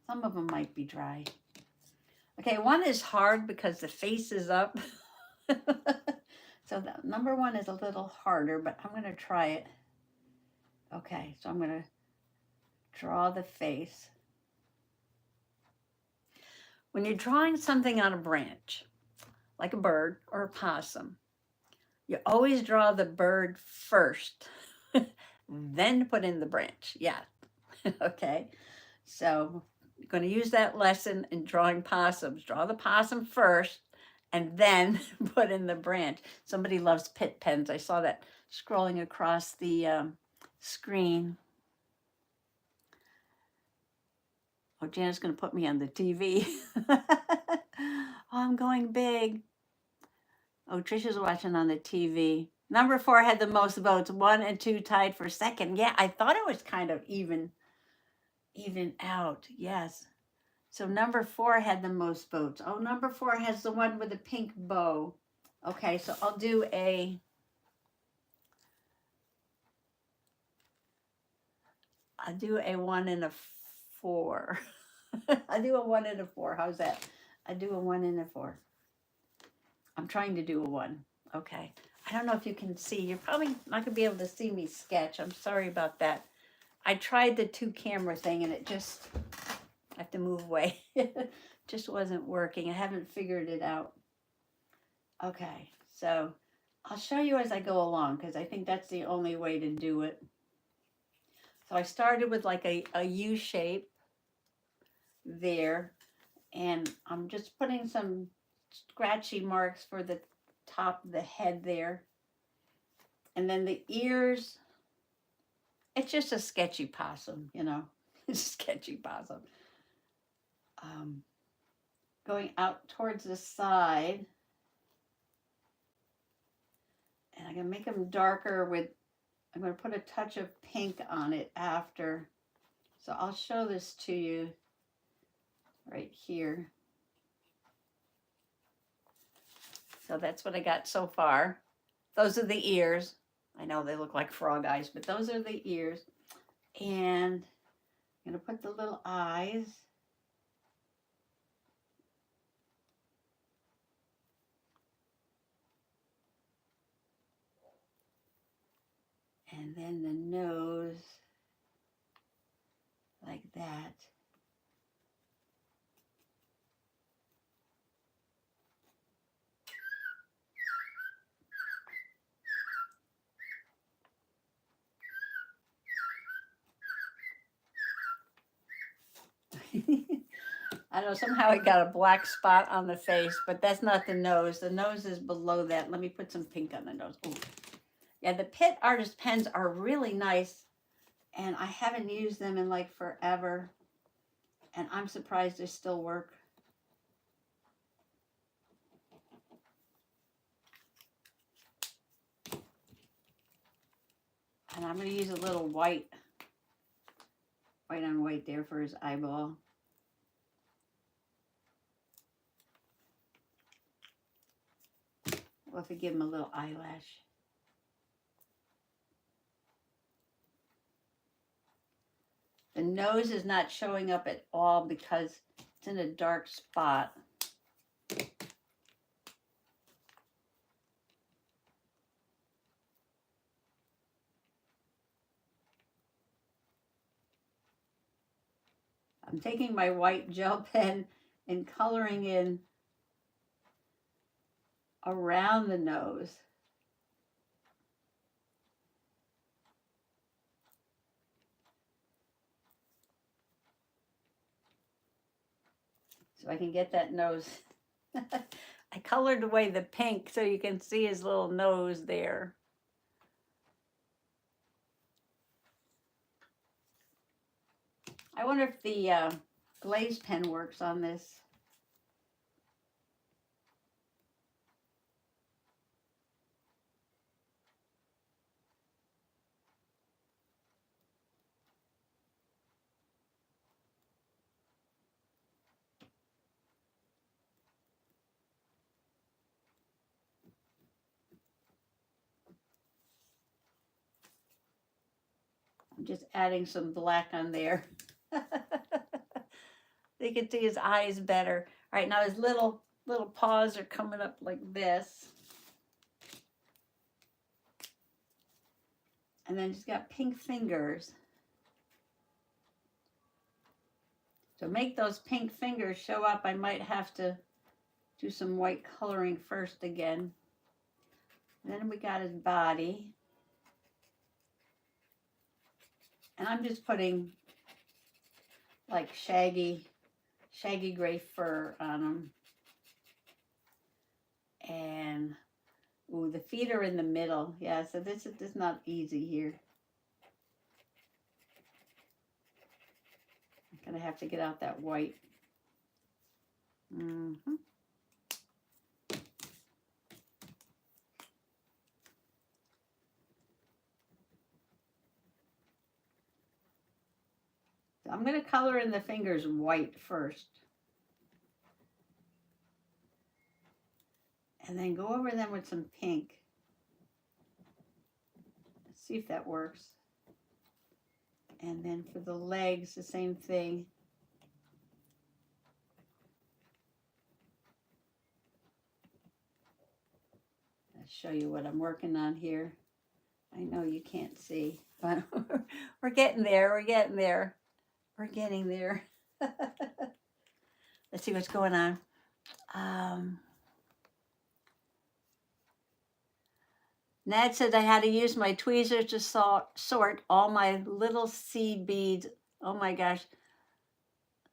some of them might be dry. Okay, 1 is hard because the face is up. So the number 1 is a little harder, but I'm going to try it. Okay, so I'm going to draw the face. When you're drawing something on a branch, like a bird or a possum, you always draw the bird first, then put in the branch. Yeah. Okay. So you're going to use that lesson in drawing possums. Draw the possum first and then put in the branch. Somebody loves Pitt pens. I saw that scrolling across the screen. Oh, Janet's going to put me on the TV. Oh, I'm going big. Oh, Trisha's watching on the TV. Number 4 had the most votes. 1 and 2 tied for second. Yeah, I thought it was kind of even out. Yes. So number 4 had the most votes. Oh, number 4 has the one with the pink bow. Okay, so I'll do a 1 and a 4. I do a 1 and a 4. How's that? I do a 1 and a 4. I'm trying to do a 1. Okay. I don't know if you can see. You're probably not going to be able to see me sketch. I'm sorry about that. I tried the 2 camera thing and it just, I have to move away. Just wasn't working. I haven't figured it out. Okay, so I'll show you as I go along because I think that's the only way to do it. So I started with like a U shape there, and I'm just putting some scratchy marks for the top of the head there. And then the ears, it's just a sketchy possum, you know, it's a sketchy possum. Going out towards the side. And I'm going to make them darker with, I'm going to put a touch of pink on it after. So I'll show this to you right here. So that's what I got so far. Those are the ears. I know they look like frog eyes, but those are the ears. And I'm going to put the little eyes. And then the nose, like that. I don't know, somehow I got a black spot on the face, but that's not the nose. The nose is below that. Let me put some pink on the nose. Ooh. Yeah, the Pitt Artist pens are really nice, and I haven't used them in like forever, and I'm surprised they still work. And I'm going to use a little white on white there for his eyeball. We'll have to give him a little eyelash. The nose is not showing up at all because it's in a dark spot. I'm taking my white gel pen and coloring in around the nose. So I can get that nose. I colored away the pink so you can see his little nose there. I wonder if the glaze pen works on this. I'm just adding some black on there. You can see his eyes better. All right, now his little paws are coming up like this. And then he's got pink fingers. To make those pink fingers show up, I might have to do some white coloring first again. And then we got his body. And I'm just putting like shaggy gray fur on him. And ooh, the feet are in the middle. Yeah, so this is not easy here. I'm gonna have to get out that white. Mm-hmm. So I'm gonna color in the fingers white first. And then go over them with some pink. Let's see if that works. And then for the legs, the same thing. I'll show you what I'm working on here. I know you can't see, but we're getting there. We're getting there. We're getting there. Let's see what's going on. Ned said I had to use my tweezers to sort all my little seed beads. Oh my gosh.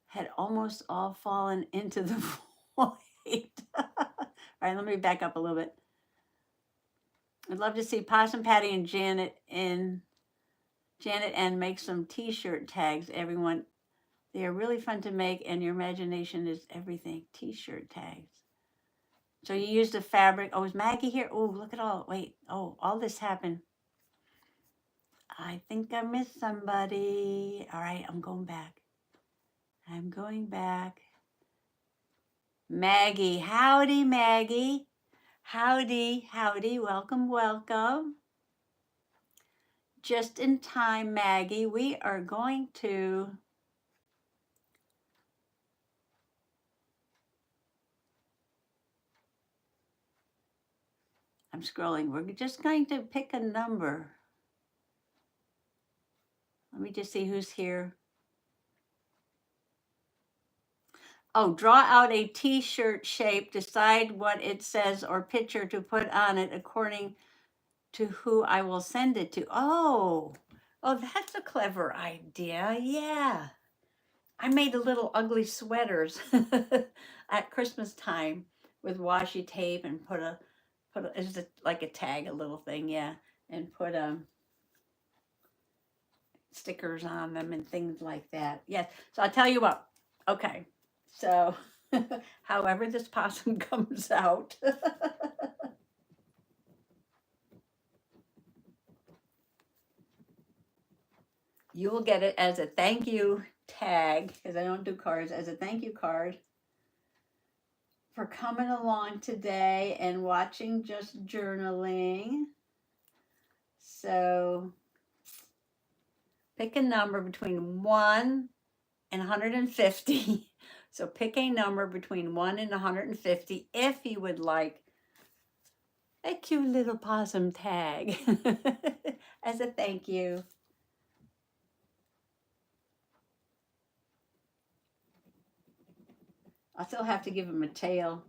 Had almost all fallen into the void. All right, let me back up a little bit. I'd love to see Possum Patty and Janet and make some t-shirt tags, everyone. They are really fun to make, and your imagination is everything. T-shirt tags. So you use the fabric. Oh, is Maggie here? Oh, look at all. Wait. Oh, all this happened. I think I missed somebody. All right, I'm going back. I'm going back. Maggie. Howdy, Maggie. Howdy, howdy, welcome, welcome. Just in time, Maggie. We are going to I'm scrolling. We're just going to pick a number. Let me just see who's here. Oh, draw out a t-shirt shape, decide what it says or picture to put on it according to who I will send it to. Oh, that's a clever idea. Yeah. I made a little ugly sweaters at Christmas time with washi tape and put a it's just like a tag, a little thing, yeah, and put stickers on them and things like that. Yes. So I'll tell you what. Okay. So however this possum comes out. You will get it as a thank you tag, because I don't do cards, as a thank you card for coming along today and watching Just Journaling. So pick a number between 1 and 150. So pick a number between 1 and 150 if you would like a cute little possum tag as a thank you. I still have to give him a tail.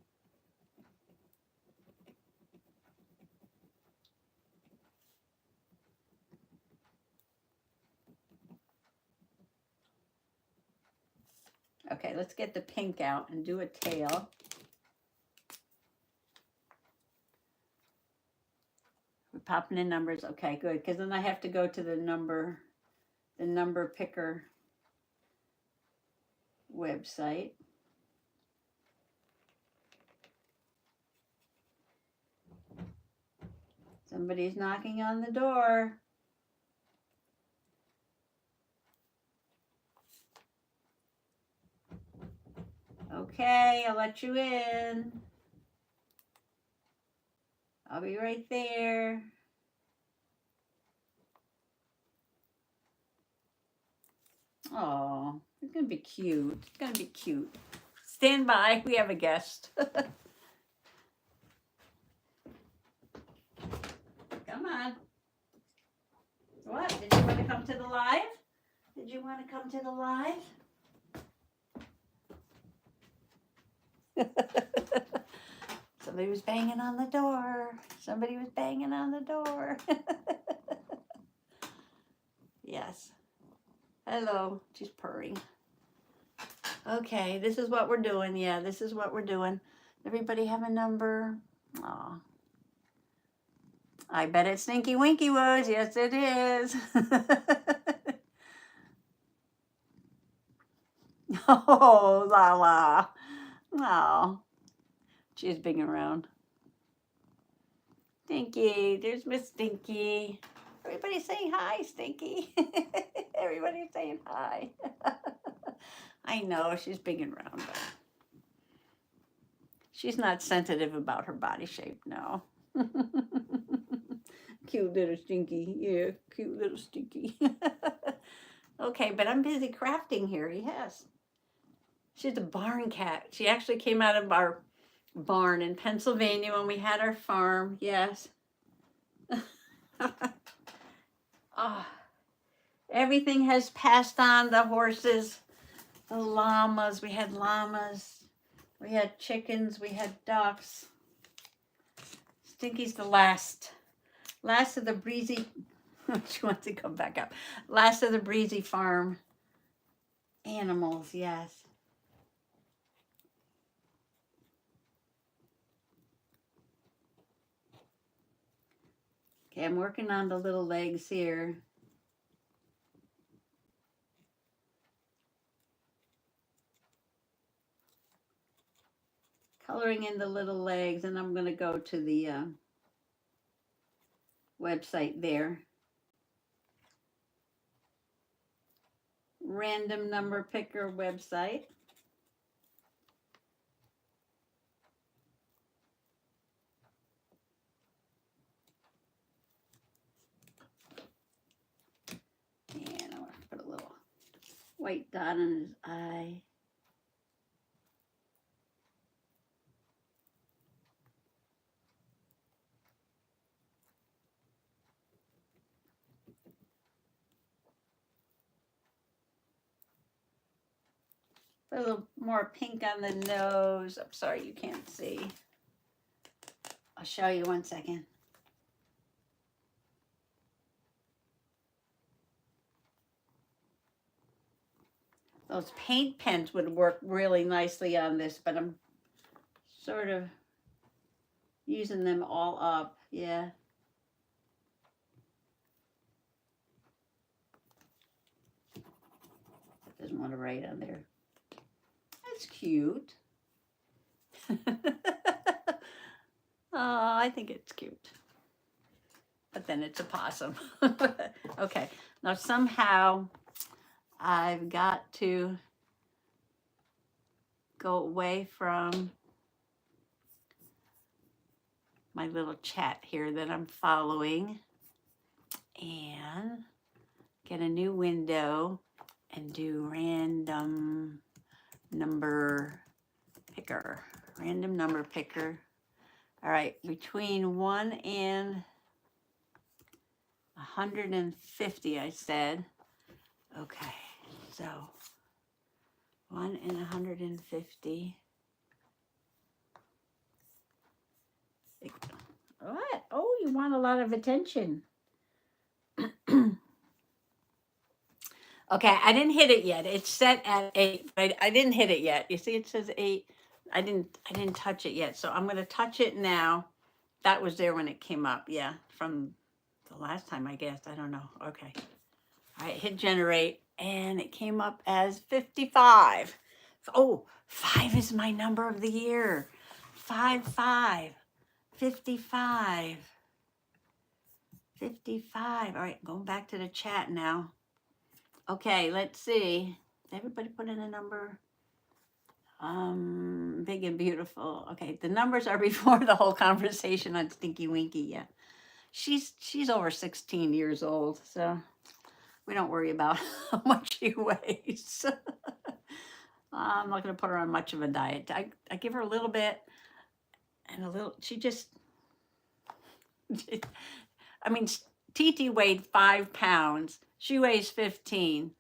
Okay, let's get the pink out and do a tail. We're popping in numbers. Okay, good. Because then I have to go to the number picker website. Somebody's knocking on the door. Okay, I'll let you in. I'll be right there. Oh, it's gonna be cute. It's gonna be cute. Stand by. We have a guest. Come on. What? Did you want to come to the live? Did you want to come to the live? Somebody was banging on the door. Somebody was banging on the door. Yes. Hello. She's purring. Okay, this is what we're doing. Yeah, this is what we're doing. Everybody have a number? Aw. I bet it's Stinky Winky was. Yes, it is. Oh, Lala. Oh, she's being around. Stinky, there's Miss Stinky. Everybody's saying hi, Stinky. Everybody's saying hi. I know she's big and round, but she's not sensitive about her body shape, no. Cute little Stinky. Yeah, cute little Stinky. Okay, but I'm busy crafting here, yes. She's a barn cat. She actually came out of our barn in Pennsylvania when we had our farm, yes. Oh, everything has passed on, the horses, the llamas. We had llamas, we had chickens, we had ducks. Stinky's the last of the breezy. She wants to come back up. Last of the breezy farm animals, yes. Okay, I'm working on the little legs here. Coloring in the little legs, and I'm going to go to the website there. Random number picker website. white dot on his eye. A little more pink on the nose. I'm sorry you can't see. I'll show you 1 second. Those paint pens would work really nicely on this, but I'm sort of using them all up. Yeah. Doesn't want to write on there. That's cute. Oh, I think it's cute. But then it's a possum. Okay. Now somehow I've got to go away from my little chat here that I'm following and get a new window and do random number picker. Random number picker. All right, between 1 and 150, I said. Okay, so 1 and 150. What? Oh, you want a lot of attention. Okay, I didn't hit it yet. It's set at 8, but I didn't hit it yet. You see, it says 8. I didn't touch it yet. So I'm going to touch it now. That was there when it came up. Yeah, from the last time, I guess. I don't know. Okay. All right, hit generate, and it came up as 55. Oh, 5 is my number of the year. 5, 5, 55. 55. All right, going back to the chat now. Okay, let's see. Everybody put in a number. Big and beautiful. Okay, the numbers are before the whole conversation on Stinky Winky. Yeah, she's over 16 years old, so we don't worry about how much she weighs. I'm not going to put her on much of a diet. I give her a little bit and a little. She just. I mean, Titi weighed 5 pounds. She weighs 15.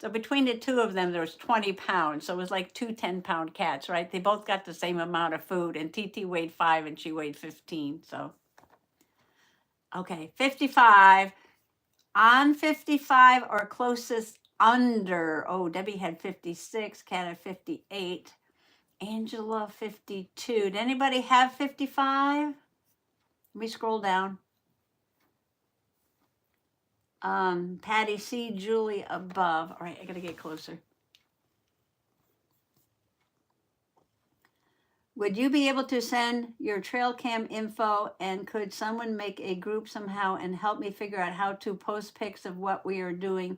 So between the two of them, there was 20 pounds. So it was like 2 10-pound cats, right? They both got the same amount of food, and Titi weighed 5 and she weighed 15. So, okay, 55. On 55 or closest under. Oh, Debbie had 56, Kat had 58, Angela 52. Did anybody have 55? Let me scroll down. Patty C, Julie above. All right, I gotta get closer. Would you be able to send your trail cam info, and could someone make a group somehow and help me figure out how to post pics of what we are doing?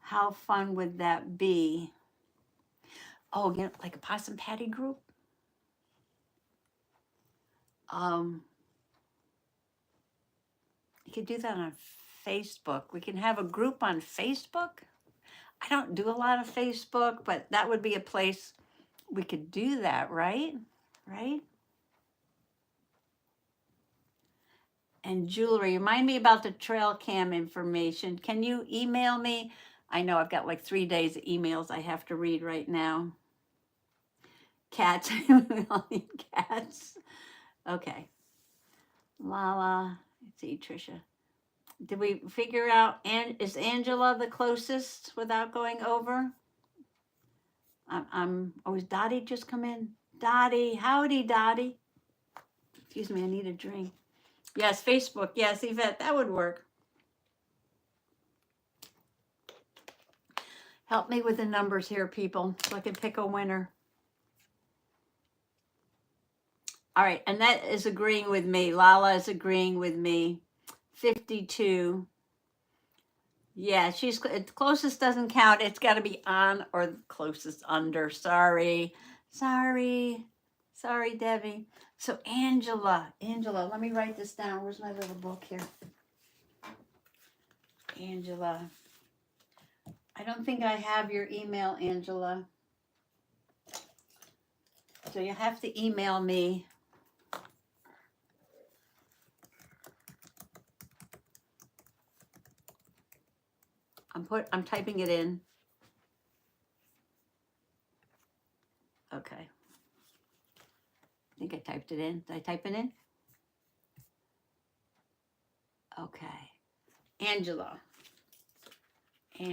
How fun would that be? Oh, you know, like a Possum Patty group? You could do that on Facebook. We can have a group on Facebook. I don't do a lot of Facebook, but that would be a place we could do that, right? Right? And jewelry, remind me about the trail cam information. Can you email me? I know I've got like 3 days of emails I have to read right now. Cats, cats. Okay. Lala, let's see, Trisha. Did we figure out, and is Angela the closest without going over? Oh, is Dottie just come in? Dottie, howdy, Dottie. Excuse me, I need a drink. Yes, Facebook. Yes, Yvette, that would work. Help me with the numbers here, people, so I can pick a winner. All right, Annette is agreeing with me. Lala is agreeing with me. 52. Yeah, she's closest doesn't count. It's got to be on or closest under. Sorry, Debbie. So Angela, let me write this down. Where's my little book here? Angela. I don't think I have your email, Angela. So you have to email me. I'm typing it in. Okay. I think I typed it in. Did I type it in? Okay. Angela. I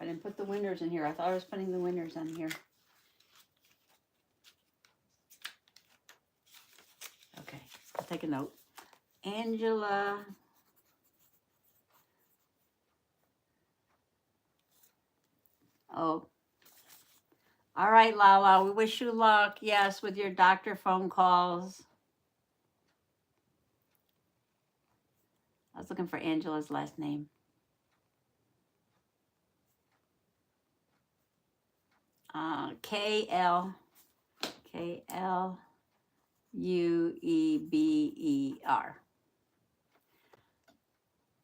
didn't put the winners in here. I thought I was putting the winners on here. Okay, I'll take a note. Angela. Oh. All right, Lala. We wish you luck. Yes, with your doctor phone calls. I was looking for Angela's last name. K-L-U-E-B-E-R.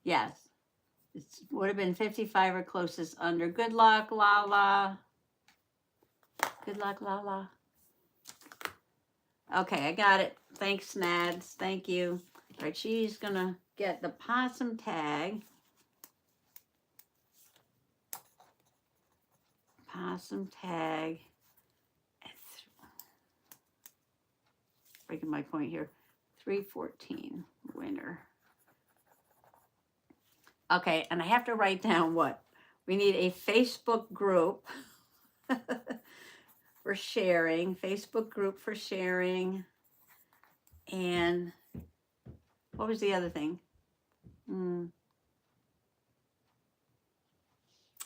Yes. It would have been 55 or closest under. Good luck, Lala. Good luck, Lala. Okay, I got it. Thanks, Nads. Thank you. All right, she's going to get the possum tag. Possum tag. Breaking my point here. 314 winner. Okay, and I have to write down what? We need a Facebook group for sharing. Facebook group for sharing. And what was the other thing? Can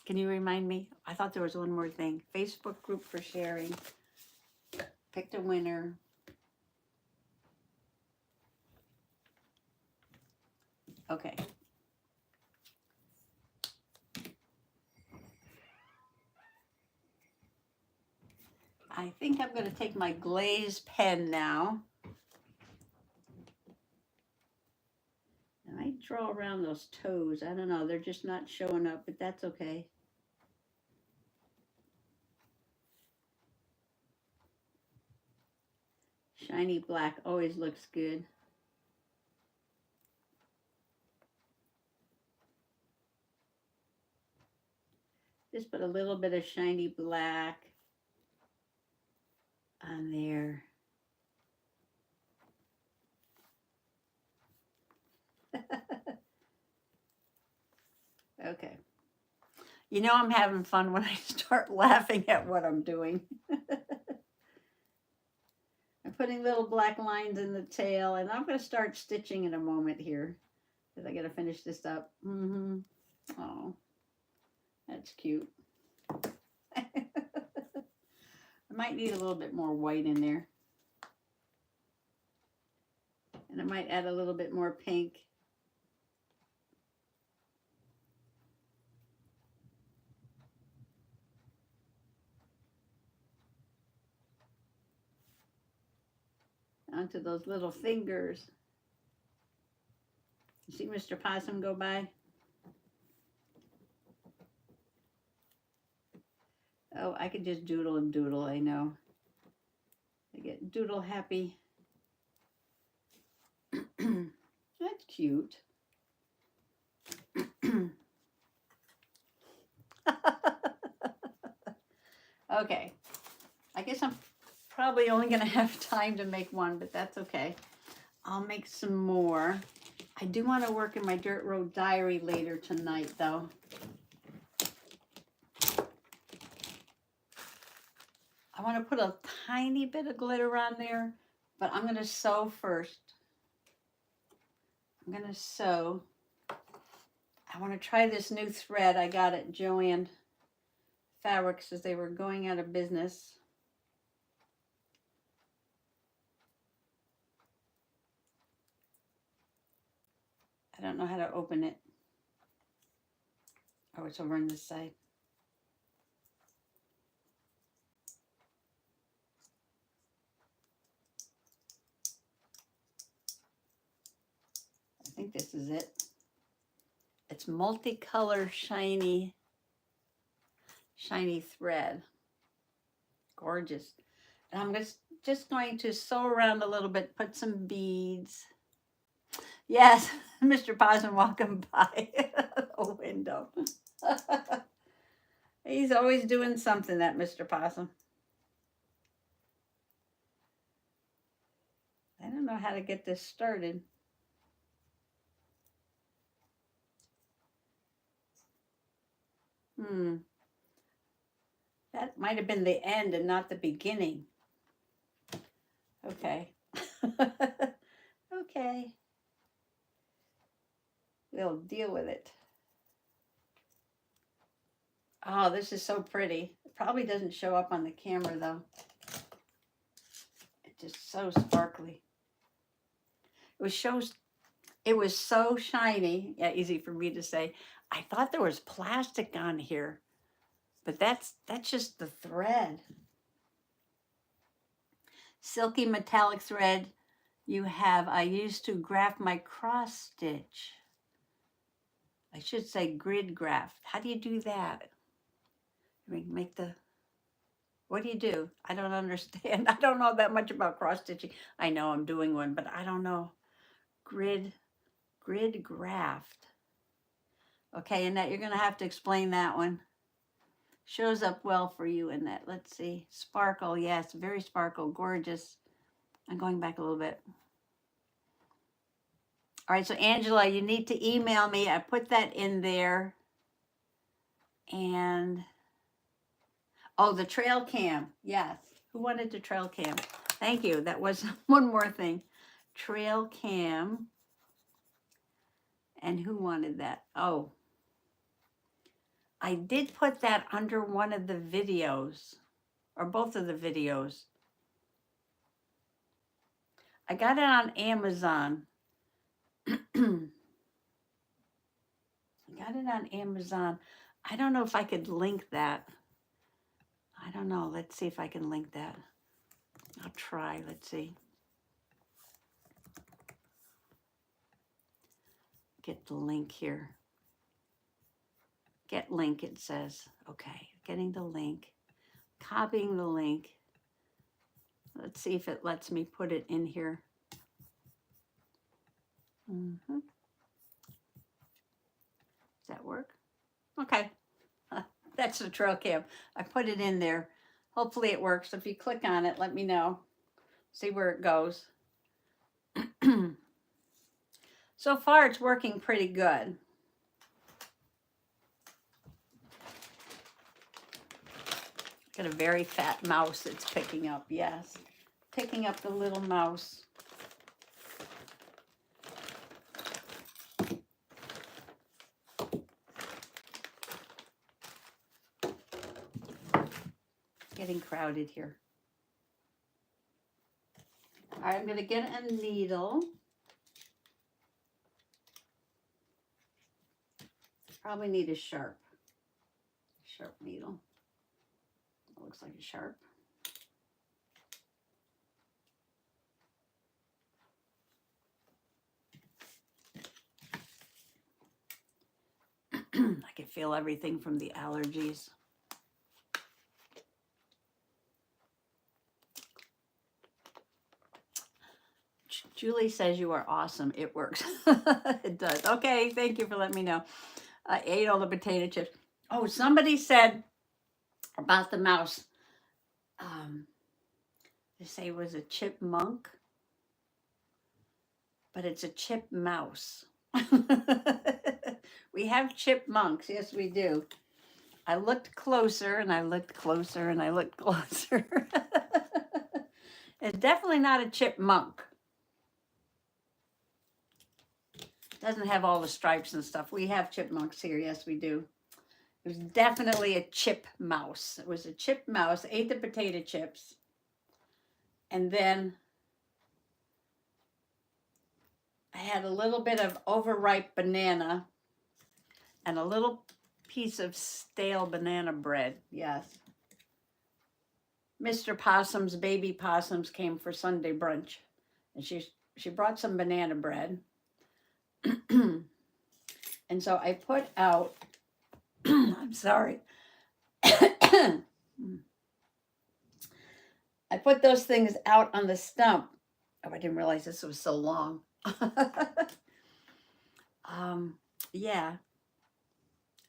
you remind me? I thought there was one more thing. Facebook group for sharing. Picked a winner. Okay. I think I'm going to take my glazed pen now. And I draw around those toes. I don't know. They're just not showing up, but that's okay. Shiny black always looks good. Just put a little bit of shiny black on there. Okay. You know I'm having fun when I start laughing at what I'm doing. I'm putting little black lines in the tail, and I'm going to start stitching in a moment here because I got to finish this up. Oh, that's cute. I might need a little bit more white in there. And I might add a little bit more pink. Onto those little fingers. You see Mr. Possum go by? Oh, I could just doodle and doodle, I know. I get doodle happy. That's cute. Okay. I guess I'm probably only going to have time to make one, but that's okay. I'll make some more. I do want to work in my Dirt Road Diary later tonight, though. I want to put a tiny bit of glitter on there, but I'm going to sew first. I'm going to sew. I want to try this new thread I got at Joann Fabrics as they were going out of business. I don't know how to open it. Oh, it's over on this side. think this is it. It's multicolor shiny thread. Gorgeous. And I'm just going to sew around a little bit, put some beads. Yes, Mr. Possum walking by the window. He's always doing something, that Mr. Possum. I don't know how to get this started. That might have been the end and not the beginning. Okay. Okay. We'll deal with it. Oh, this is so pretty. It probably doesn't show up on the camera though. It's just so sparkly. It was so shiny. Yeah, easy for me to say. I thought there was plastic on here, but that's just the thread. Silky metallic thread I used to graft my cross stitch. I should say grid graft. How do you do that? What do you do? I don't understand. I don't know that much about cross stitching. I know I'm doing one, but I don't know. Grid graft. Okay, Annette, you're gonna have to explain that one. Shows up well for you, Annette. Let's see. Sparkle, yes, very sparkle, gorgeous. I'm going back a little bit. All right, so Angela, you need to email me. I put that in there. And, oh, the trail cam. Yes. Who wanted the trail cam? Thank you. That was one more thing. Trail cam. And who wanted that? Oh, I did put that under one of the videos, or both of the videos. I got it on Amazon. I got it on Amazon. I don't know if I could link that. I don't know. Let's see if I can link that. I'll try. Let's see. Get the link here. Get link, it says. Okay, getting the link. Copying the link. Let's see if it lets me put it in here. Does that work? Okay. That's the trail cam. I put it in there. Hopefully it works. If you click on it, let me know. See where it goes. So far, it's working pretty good. Got a very fat mouse that's picking up, yes. Picking up the little mouse. Getting crowded here. All right, I'm going to get a needle. Probably need a sharp needle. It looks like a sharp. I can feel everything from the allergies. Julie says you are awesome. It works. It does. Okay, thank you for letting me know. I ate all the potato chips. Oh, somebody said about the mouse. They say it was a chipmunk, but it's a chip mouse. We have chipmunks. Yes, we do. I looked closer and I looked closer and I looked closer. It's definitely not a chipmunk. Doesn't have all the stripes and stuff. We have chipmunks here. Yes, we do. It was definitely a chip mouse. It was a chip mouse, ate the potato chips. And then I had a little bit of overripe banana and a little piece of stale banana bread. Yes. Mr. Possum's baby possums came for Sunday brunch. And she brought some banana bread. And so I put out, I'm sorry. I put those things out on the stump. Oh, I didn't realize this was so long. Yeah.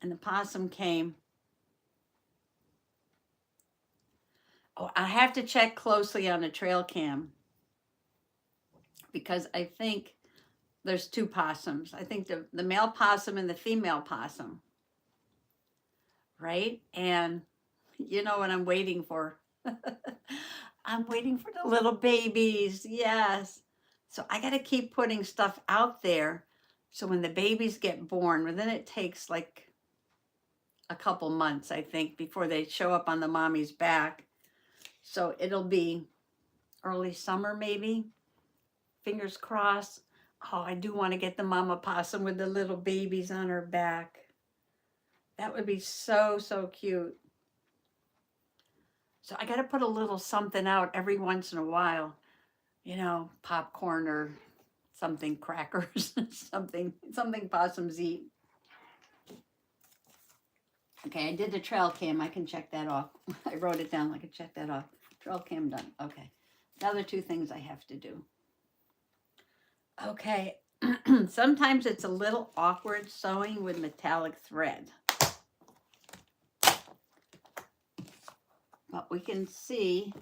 And the possum came. Oh, I have to check closely on the trail cam because I think there's two possums. I think the male possum and the female possum, right? And you know what I'm waiting for? I'm waiting for the little babies. Yes. So I got to keep putting stuff out there. So when the babies get born, well, then it takes like a couple months, I think, before they show up on the mommy's back. So it'll be early summer, maybe. Fingers crossed. Oh, I do want to get the mama possum with the little babies on her back. That would be so, so cute. So I got to put a little something out every once in a while, you know, popcorn or something, crackers, something possums eat. Okay, I did the trail cam. I can check that off. I wrote it down. I can check that off. Trail cam done. Okay. The other two things I have to do. Okay. Sometimes it's a little awkward sewing with metallic thread. But we can see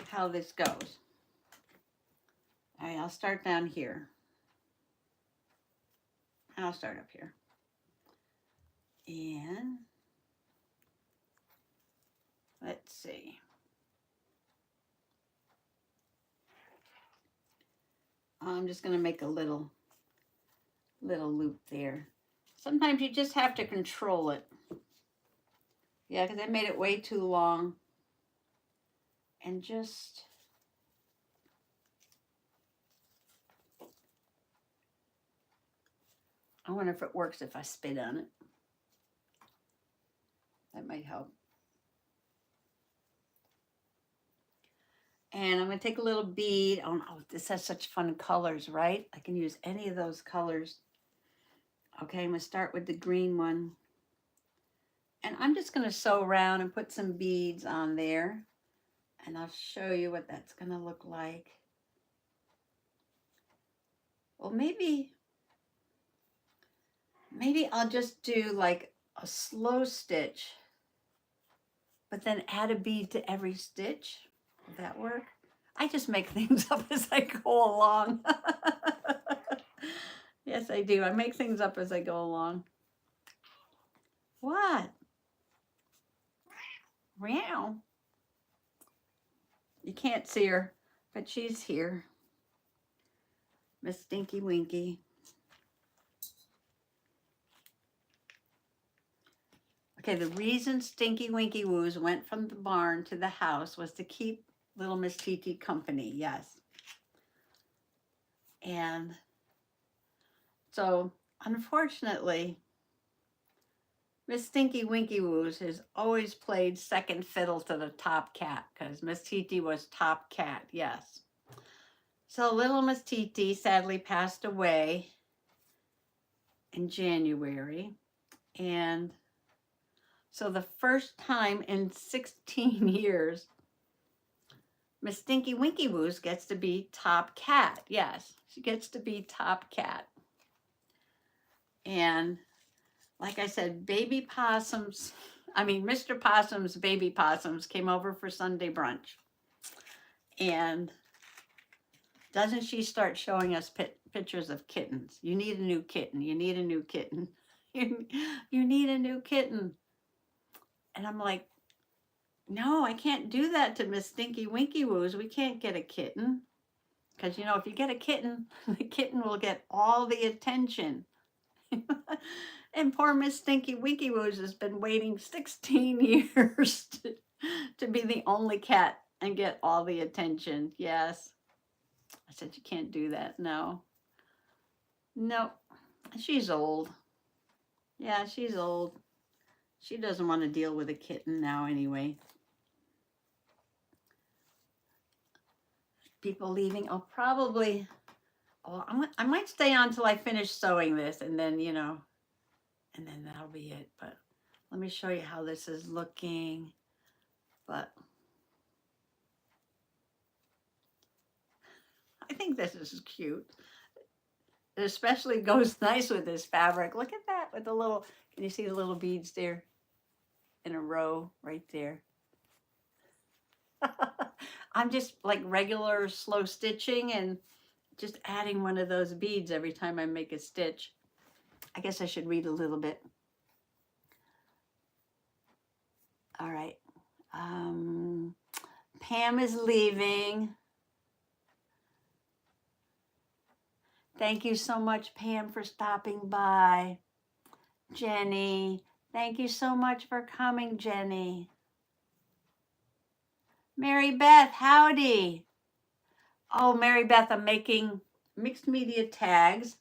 how this goes. All right, I'll start down here. I'll start up here. And let's see. I'm just going to make a little loop there. Sometimes you just have to control it. Yeah, because I made it way too long. And just I wonder if it works if I spit on it. That might help. And I'm going to take a little bead. Oh, this has such fun colors, right? I can use any of those colors. Okay, I'm going to start with the green one. And I'm just going to sew around and put some beads on there. And I'll show you what that's going to look like. Well, maybe I'll just do like a slow stitch, but then add a bead to every stitch. Will that work? I just make things up as I go along. Yes, I do. I make things up as I go along. What? Meow. You can't see her, but she's here. Miss Stinky Winky. Okay, the reason Stinky Winky Woos went from the barn to the house was to keep little Miss TT company, yes. And so, unfortunately, Miss Stinky Winky Woos has always played second fiddle to the top cat because Miss TT was top cat, yes. So little Miss TT sadly passed away in January. And so the first time in 16 years, Miss Stinky Winky Woos gets to be top cat. Yes, she gets to be top cat. And like I said, Mr. Possum's baby possums came over for Sunday brunch. And doesn't she start showing us pictures of kittens? You need a new kitten. You need a new kitten. You need a new kitten. And I'm like, no, I can't do that to Miss Stinky Winky Woos. We can't get a kitten. Because, you know, if you get a kitten, the kitten will get all the attention. And poor Miss Stinky Winky Woos has been waiting 16 years to be the only cat and get all the attention. Yes. I said, you can't do that. No. No. She's old. Yeah, she's old. She doesn't want to deal with a kitten now anyway. People leaving. Oh, probably Well, I might stay on till I finish sewing this, and then, you know, and then that'll be it. But let me show you how this is looking. But I think this is cute. It especially goes nice with this fabric. Look at that with the little, can you see the little beads there in a row right there? I'm just like regular slow stitching and just adding one of those beads every time I make a stitch. I guess I should read a little bit. All right. Pam is leaving. Thank you so much, Pam, for stopping by. Jenny, thank you so much for coming, Jenny. Mary Beth, howdy. Oh, Mary Beth, I'm making mixed media tags.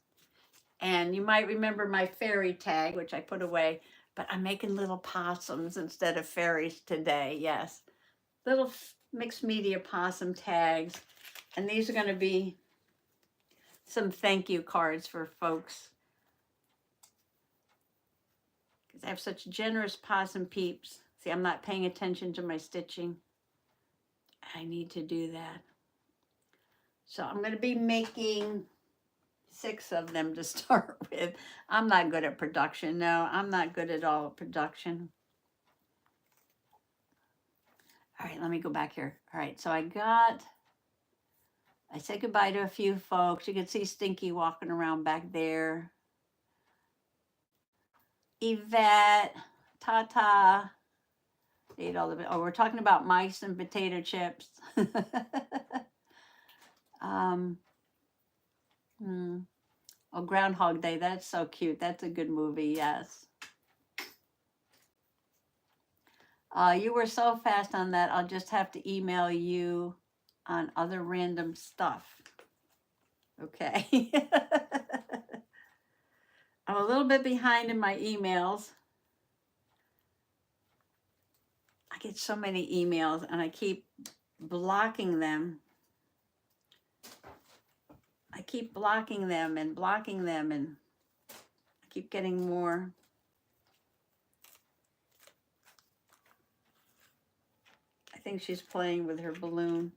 And you might remember my fairy tag, which I put away, but I'm making little possums instead of fairies today. Yes, little mixed media possum tags. And these are going to be some thank you cards for folks. Because I have such generous possum peeps. See, I'm not paying attention to my stitching. I need to do that. So I'm going to be making 6 of them to start with. I'm not good at production. No, I'm not good at all at production. All right, let me go back here. All right, so I said goodbye to a few folks. You can see Stinky walking around back there. Yvette, Tata. Ate all of it. Oh, we're talking about mice and potato chips. Oh, Groundhog Day. That's so cute. That's a good movie. Yes. You were so fast on that. I'll just have to email you on other random stuff. Okay. I'm a little bit behind in my emails. I get so many emails and I keep blocking them. I keep blocking them and I keep getting more. I think she's playing with her balloon.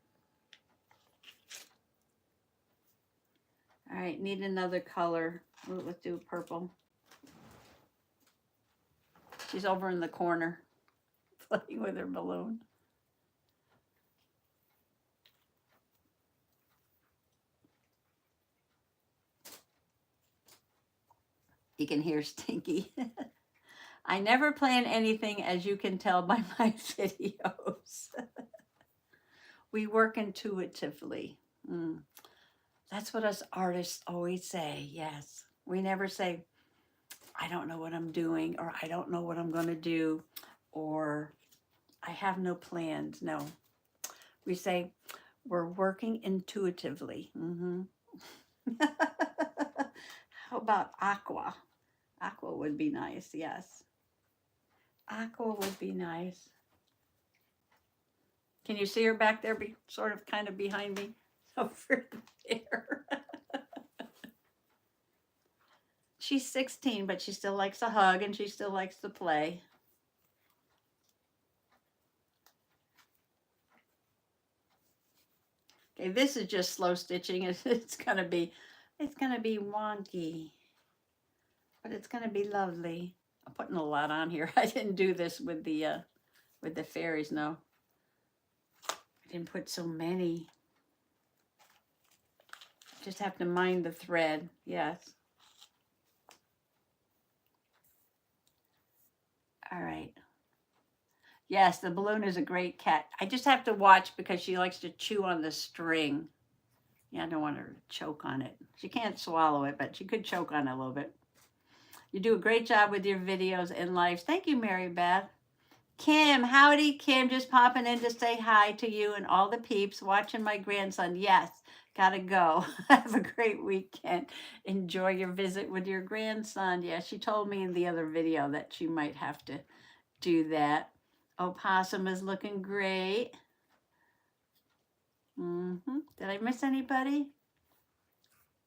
All right, need another color. Ooh, let's do purple. She's over in the corner playing with her balloon. You can hear Stinky. I never plan anything, as you can tell by my videos. We work intuitively. That's what us artists always say. Yes. We never say, I don't know what I'm doing, or I don't know what I'm going to do, or I have no plans. No. We say, we're working intuitively. How about aqua? Aqua would be nice, yes. Aqua would be nice. Can you see her back there, sort of kind of behind me? Over there. She's 16, but she still likes a hug and she still likes to play. Okay, this is just slow stitching. It's gonna be wonky, but it's gonna be lovely. I'm putting a lot on here. I didn't do this with the fairies. No, I didn't put so many. Just have to mind the thread. Yes. All right. Yes, the balloon is a great cat. I just have to watch because she likes to chew on the string. Yeah, I don't want her to choke on it. She can't swallow it, but she could choke on it a little bit. You do a great job with your videos and lives. Thank you, Mary Beth. Kim, howdy, Kim. Just popping in to say hi to you and all the peeps watching my grandson. Yes, gotta go. Have a great weekend. Enjoy your visit with your grandson. Yeah, she told me in the other video that she might have to do that. Opossum is looking great. Did I miss anybody?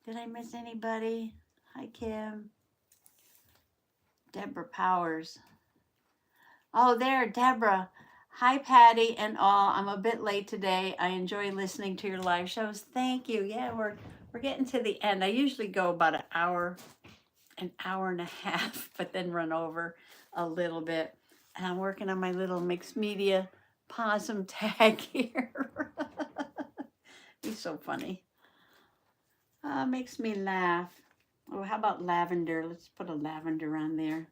Did I miss anybody? Hi, Kim. Deborah Powers. Oh, there, Deborah. Hi, Patty and all. I'm a bit late today. I enjoy listening to your live shows. Thank you. Yeah, we're getting to the end. I usually go about an hour and a half, but then run over a little bit. And I'm working on my little mixed media possum tag here. He's so funny. Makes me laugh. Oh, how about lavender? Let's put a lavender on there.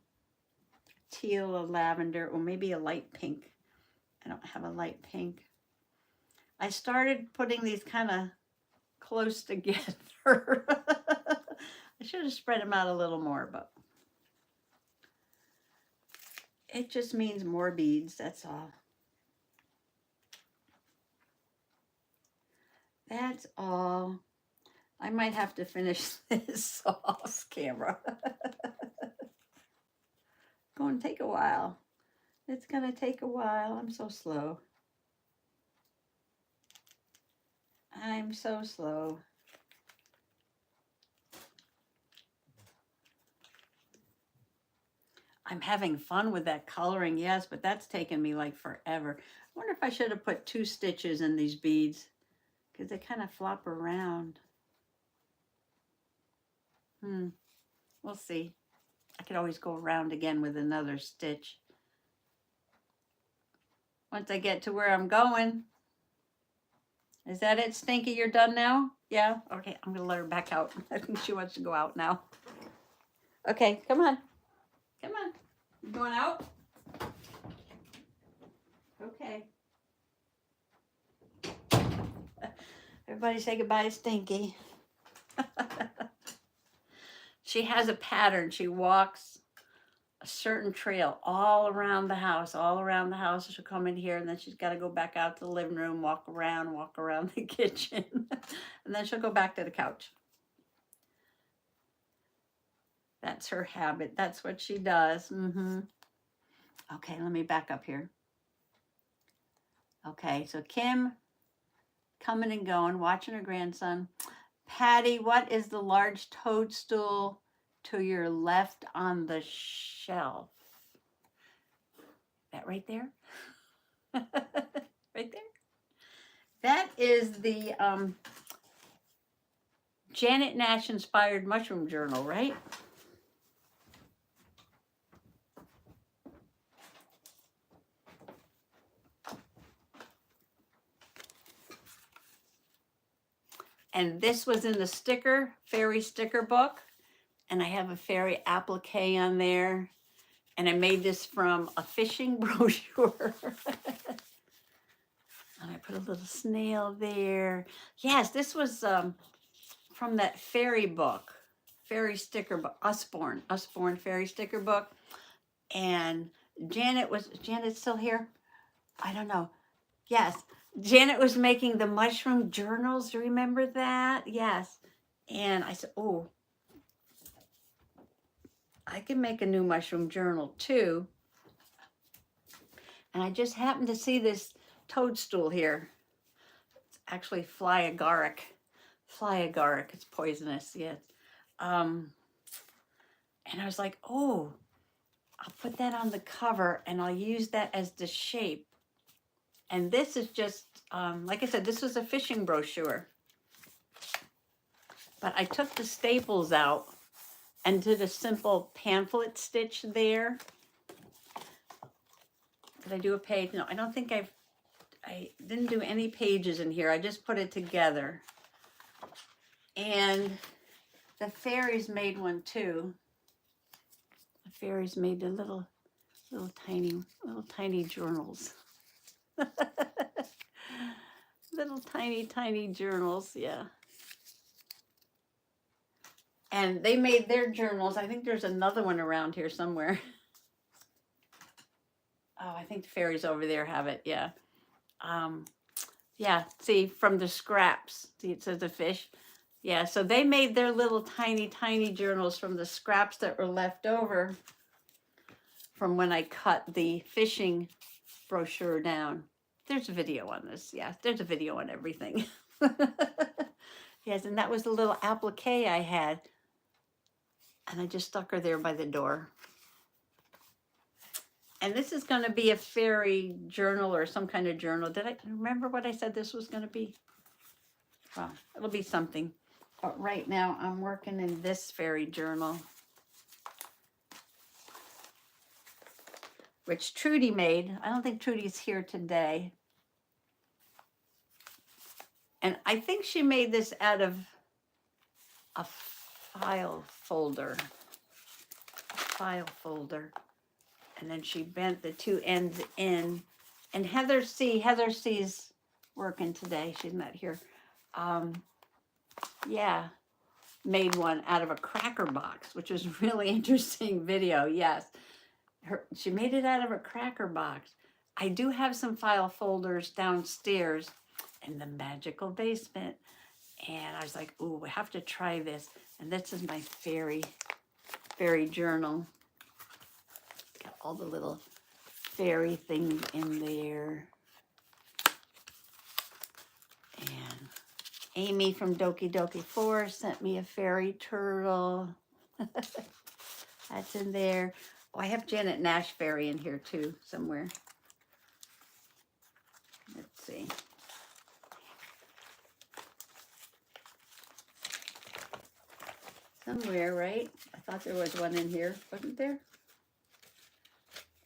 Teal, a lavender, or maybe a light pink. I don't have a light pink. I started putting these kind of close together. I should have spread them out a little more, but it just means more beads, that's all. That's all. I might have to finish this off camera. Going to take a while. It's going to take a while. I'm so slow. I'm so slow. I'm having fun with that coloring, yes, but that's taken me like forever. I wonder if I should have put 2 stitches in these beads because they kind of flop around. We'll see. I could always go around again with another stitch. Once I get to where I'm going. Is that it, Stinky? You're done now? Yeah? Okay, I'm going to let her back out. I think she wants to go out now. Okay, come on. Come on. You going out? Okay. Everybody say goodbye to Stinky. She has a pattern. She walks a certain trail all around the house, She'll come in here and then she's got to go back out to the living room, walk around the kitchen, and then she'll go back to the couch. That's her habit. That's what she does. Okay, let me back up here. Okay, so Kim coming and going, watching her grandson. Patty, what is the large toadstool to your left on the shelf? That right there? Right there? That is the Janet Nash inspired mushroom journal, right? And this was in the fairy sticker book. And I have a fairy applique on there. And I made this from a fishing brochure. And I put a little snail there. Yes, this was from that fairy book, fairy sticker book, Usborne fairy sticker book. And Janet's still here? I don't know. Yes, Janet was making the mushroom journals. Do you remember that? Yes. And I said, oh, I can make a new mushroom journal too. And I just happened to see this toadstool here. It's actually fly agaric. It's poisonous, yes. And I was like, oh, I'll put that on the cover and I'll use that as the shape. And this is just, like I said, this was a fishing brochure. But I took the staples out and did a simple pamphlet stitch there. Did I do a page? No, I don't think I didn't do any pages in here. I just put it together. And the fairies made one too. The fairies made the little tiny journals. Little tiny journals, yeah. And they made their journals. I think there's another one around here somewhere. Oh, I think the fairies over there have it, yeah. Yeah, see, from the scraps. See, it says a fish. Yeah, so they made their little tiny journals from the scraps that were left over from when I cut the fishing brochure down. There's a video on this. Yeah, there's a video on everything. Yes, and that was the little applique I had. And I just stuck her there by the door. And this is going to be a fairy journal or some kind of journal. Did I remember what I said this was going to be? Well, it'll be something. But right now I'm working in this fairy journal, which Trudy made. I don't think Trudy's here today. And I think she made this out of a file folder. And then she bent the two ends in. And Heather's working today. She's not here. Yeah, made one out of a cracker box, which was a really interesting video. Yes, she made it out of a cracker box. I do have some file folders downstairs in the magical basement. And I was like, ooh, we have to try this. And this is my fairy journal. Got all the little fairy things in there. And Amy from Doki Doki Forest sent me a fairy turtle. That's in there. Oh, I have Janet Nash fairy in here too, somewhere. Let's see. Somewhere, right? I thought there was one in here, wasn't there?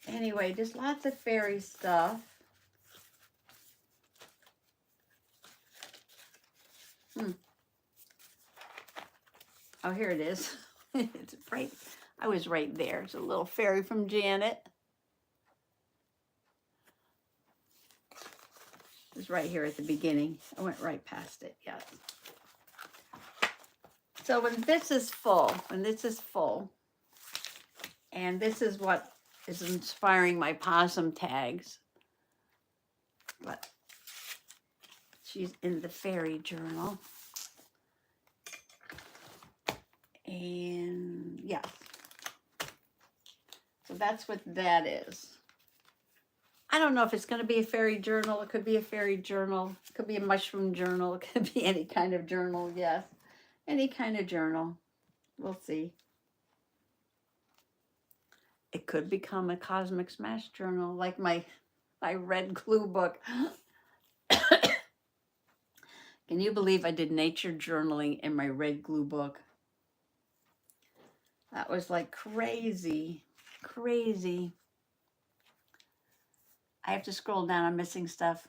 Anyway, just lots of fairy stuff. Oh, here it is. It's right. I was right there. It's a little fairy from Janet. It's right here at the beginning. I went right past it. Yes. So when this is full, and this is what is inspiring my possum tags, but she's in the fairy journal. And yeah, so that's what that is. I don't know if it's going to be a fairy journal. It could be a fairy journal. It could be a mushroom journal. It could be any kind of journal. Yes, any kind of journal. We'll see. It could become a Cosmic Smash journal, like my red glue book. Can you believe I did nature journaling in my red glue book? That was like crazy, crazy. I have to scroll down. I'm missing stuff.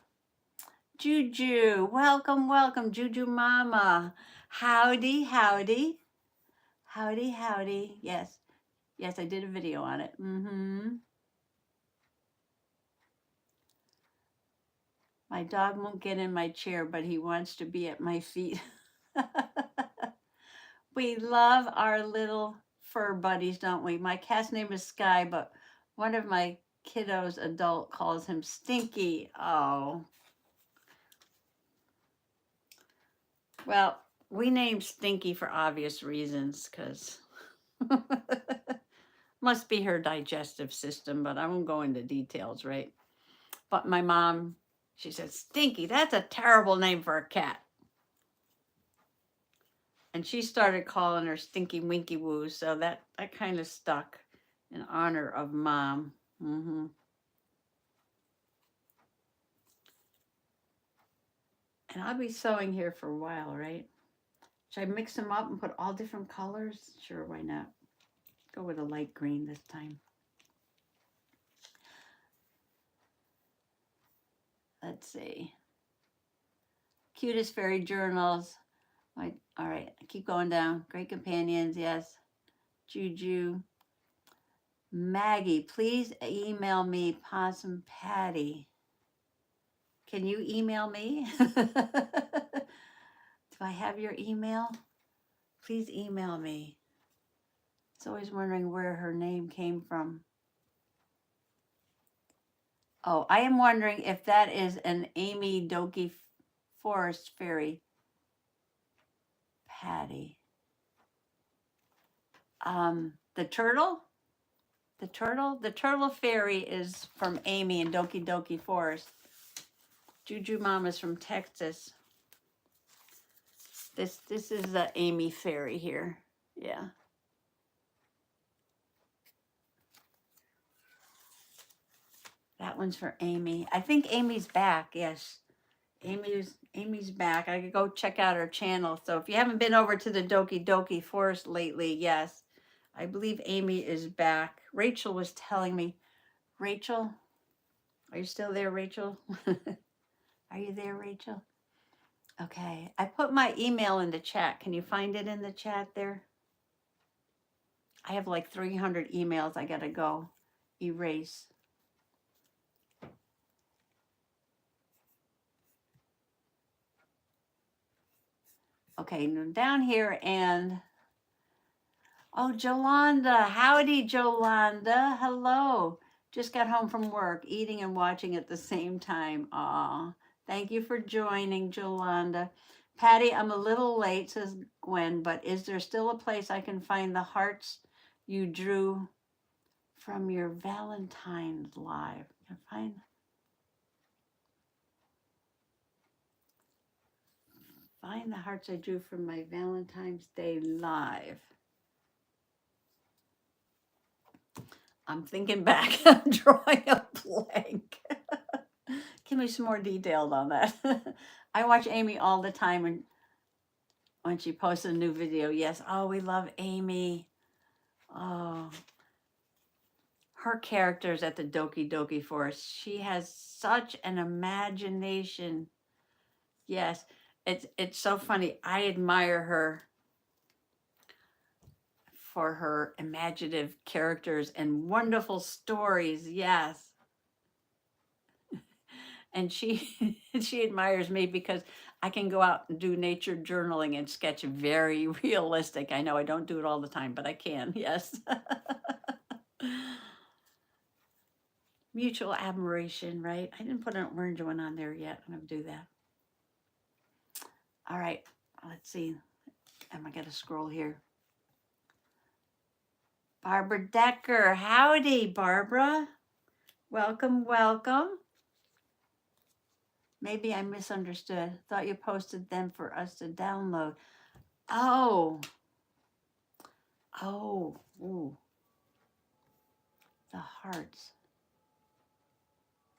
Juju, welcome, welcome, Juju Mama. Howdy, howdy. Howdy, howdy. Yes, yes, I did a video on it. My dog won't get in my chair, but he wants to be at my feet. We love our little fur buddies, don't we? My cat's name is Sky, but one of my kiddos, adult, calls him Stinky. Oh. Well, we named Stinky for obvious reasons, because must be her digestive system, but I won't go into details, right? But my mom, she said, Stinky, that's a terrible name for a cat. And she started calling her Stinky Winky Woo, so that kind of stuck in honor of Mom. And I'll be sewing here for a while, right? Should I mix them up and put all different colors? Sure, why not? Go with a light green this time. Let's see. Cutest fairy journals. All right, keep going down. Great companions, yes. Juju. Maggie, please email me Possum Patty. Can you email me? Do I have your email? Please email me. It's always wondering where her name came from. Oh, I am wondering if that is an Amy Doki Forest fairy. Patty. The turtle? The turtle fairy is from Amy and Doki Doki Forest. Juju Mama's from Texas. This is the Amy fairy here. Yeah. That one's for Amy. I think Amy's back. Yes. Amy's back. I could go check out her channel. So if you haven't been over to the Doki Doki Forest lately, yes, I believe Amy is back. Rachel was telling me. Rachel, are you still there, Rachel? Are you there, Rachel? Okay. I put my email in the chat. Can you find it in the chat there? I have like 300 emails I gotta go erase. Okay, now down here and oh, Jolanda. Howdy, Jolanda. Hello. Just got home from work, eating and watching at the same time. Aw, thank you for joining, Jolanda. Patty, I'm a little late, says Gwen, but is there still a place I can find the hearts you drew from your Valentine's live? Can I find the hearts I drew from my Valentine's Day live? I'm thinking back. I'm drawing a blank. Give me some more details on that. I watch Amy all the time when she posts a new video. Yes. Oh, we love Amy. Oh, her characters at the Doki Doki Forest. She has such an imagination. Yes. It's so funny. I admire her for her imaginative characters and wonderful stories. Yes. And she she admires me because I can go out and do nature journaling and sketch very realistic. I know I don't do it all the time, but I can. Yes. Mutual admiration, right? I didn't put an orange one on there yet. I'm going to do that. All right. Let's see. Am I going to scroll here? Barbara Decker. Howdy, Barbara. Welcome, welcome. Maybe I misunderstood. Thought you posted them for us to download. Oh. Oh. Ooh. The hearts.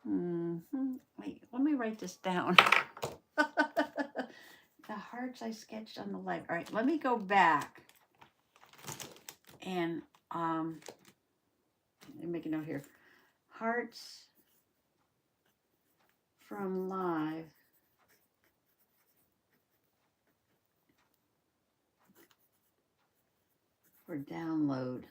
Wait, let me write this down. The hearts I sketched on the live. All right, let me go back and let me make a note here. Hearts from live. For download.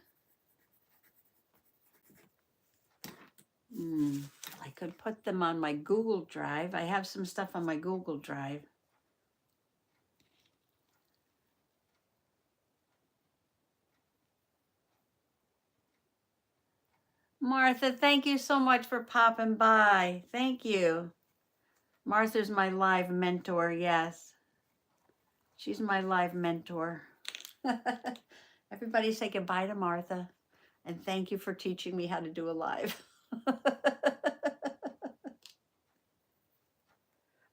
I could put them on my Google Drive. I have some stuff on my Google Drive. Martha, thank you so much for popping by. Thank you. Martha's my live mentor, yes. She's my live mentor. Everybody say goodbye to Martha. And thank you for teaching me how to do a live.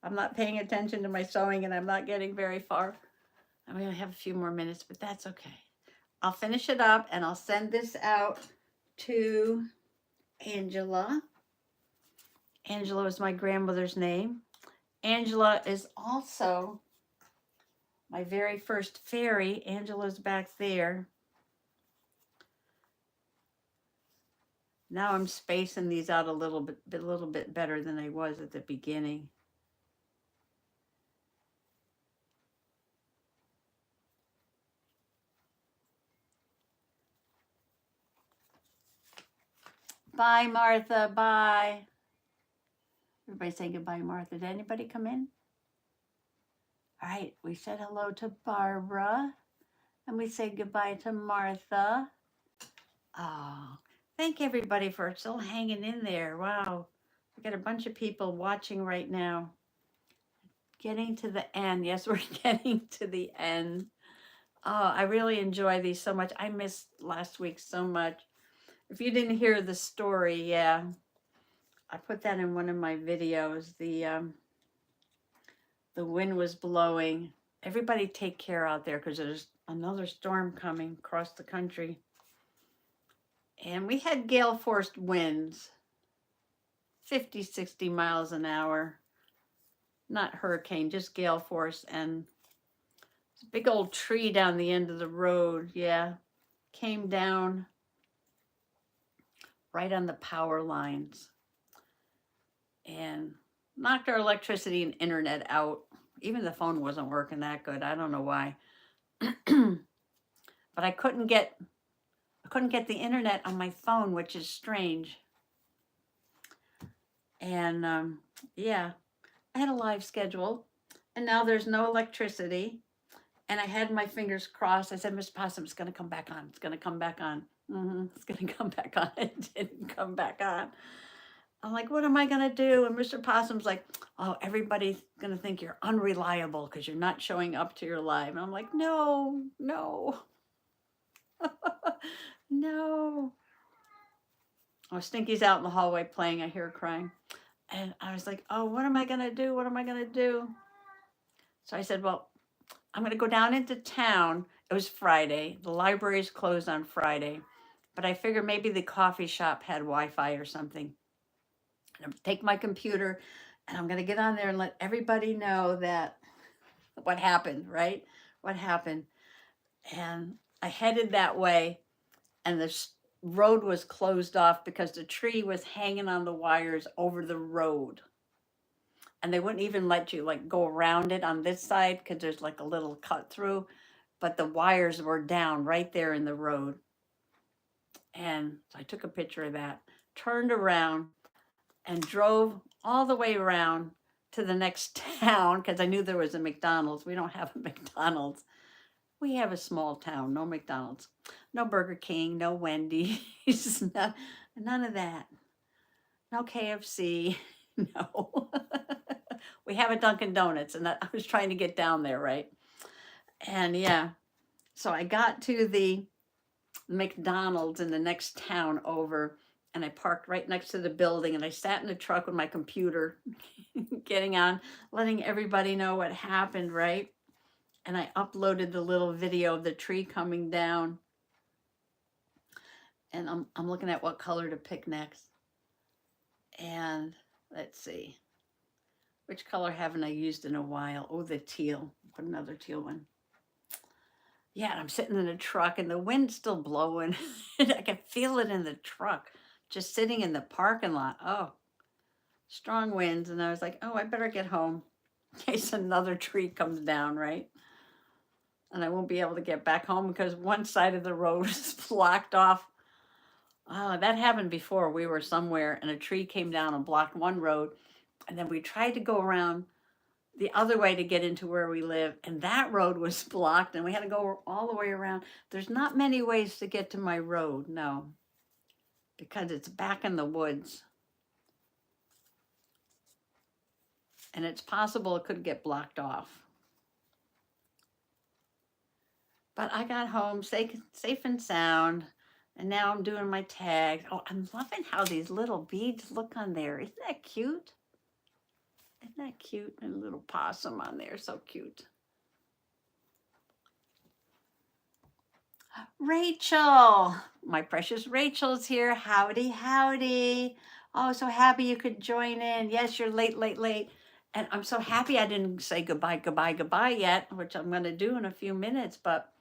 I'm not paying attention to my sewing and I'm not getting very far. I'm going to have a few more minutes, but that's okay. I'll finish it up and I'll send this out to Angela. Angela is my grandmother's name. Angela is also my very first fairy. Angela's back there. Now I'm spacing these out a little bit better than I was at the beginning. Bye, Martha. Bye. Everybody say goodbye, Martha. Did anybody come in? All right. We said hello to Barbara. And we say goodbye to Martha. Oh, thank everybody for still hanging in there. Wow. We got a bunch of people watching right now. Getting to the end. Yes, we're getting to the end. Oh, I really enjoy these so much. I missed last week so much. If you didn't hear the story, yeah, I put that in one of my videos. The wind was blowing everybody take care out there because there's another storm coming across the country. And we had gale force winds, 50, 60 miles an hour. Not hurricane, just gale force. And a big old tree down the end of the road, yeah, came down right on the power lines and knocked our electricity and internet out. Even the phone wasn't working that good. I don't know why. But I couldn't get the internet on my phone, which is strange. And yeah, I had a live schedule, and now there's no electricity. And I had my fingers crossed. I said, Miss Possum, it's going to come back on. It's going to come back on. It's going to come back on. It didn't come back on. I'm like, what am I going to do? And Mr. Possum's like, oh, everybody's going to think you're unreliable because you're not showing up to your live. And I'm like, no, no, no. Oh, Stinky's out in the hallway playing. I hear her crying. And I was like, oh, what am I going to do? What am I going to do? So I said, well, I'm going to go down into town. It was Friday. The library's closed on Friday. But I figured maybe the coffee shop had Wi-Fi or something. And I'm going to take my computer and I'm going to get on there and let everybody know that what happened, right? What happened. And I headed that way, and the road was closed off because the tree was hanging on the wires over the road. And they wouldn't even let you like go around it on this side because there's like a little cut through, but the wires were down right there in the road. And so I took a picture of that, turned around and drove all the way around to the next town because I knew there was a McDonald's. We don't have a McDonald's. We have a small town, no McDonald's, no Burger King, no Wendy's, none of that. No KFC, no. We have a Dunkin' Donuts, and I was trying to get down there, right? And yeah, so I got to the McDonald's in the next town over, and I parked right next to the building, and I sat in the truck with my computer, getting on, letting everybody know what happened, right? And I uploaded the little video of the tree coming down. And I'm looking at what color to pick next. And let's see. Which color haven't I used in a while? Oh, the teal. Put another teal one. Yeah, and I'm sitting in the truck and the wind's still blowing. I can feel it in the truck, just sitting in the parking lot. Oh, strong winds. And I was like, oh, I better get home in case another tree comes down, right? And I won't be able to get back home because one side of the road is blocked off. That happened before. We were somewhere and a tree came down and blocked one road. And then we tried to go around the other way to get into where we live. And that road was blocked and we had to go all the way around. There's not many ways to get to my road, no, because it's back in the woods. And it's possible it could get blocked off. But I got home safe and sound, and now I'm doing my tags. Oh, I'm loving how these little beads look on there. Isn't that cute? Isn't that cute? And a little possum on there, so cute. Rachel, my precious Rachel's here. Howdy, howdy. Oh, so happy you could join in. Yes, you're late. And I'm so happy I didn't say goodbye yet, which I'm going to do in a few minutes, but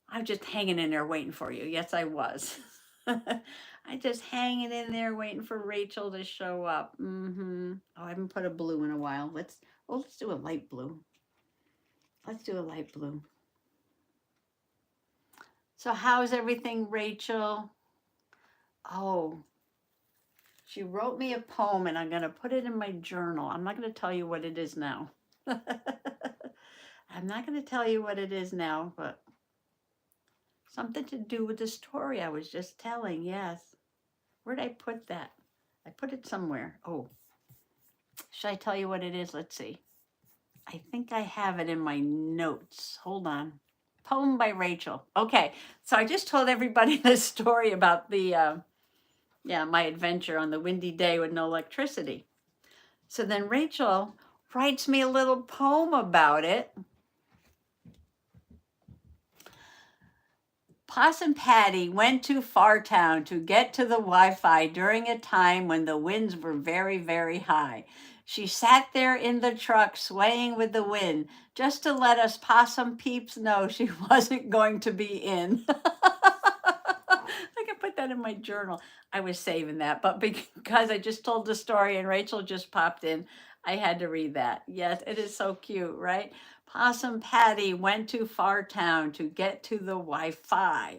I'm just hanging in there waiting for you. Yes, I was. I just hanging in there waiting for Rachel to show up. Oh, I haven't put a blue in a while. Let's do a light blue. Let's do a light blue. So how's everything, Rachel? Oh, she wrote me a poem and I'm going to put it in my journal. I'm not going to tell you what it is now. I'm not going to tell you what it is now, but something to do with the story I was just telling, yes. Where'd I put that? I put it somewhere. Oh, should I tell you what it is? Let's see. I think I have it in my notes. Hold on. Poem by Rachel. Okay, so I just told everybody the story about the, my adventure on the windy day with no electricity. So then Rachel writes me a little poem about it. Possum Patty went to Fartown to get to the Wi-Fi during a time when the winds were very, very high. She sat there in the truck swaying with the wind just to let us possum peeps know she wasn't going to be in. I can put that in my journal. I was saving that, but because I just told the story and Rachel just popped in, I had to read that. Yes, it is so cute, right? Possum Patty went to Fartown to get to the Wi-Fi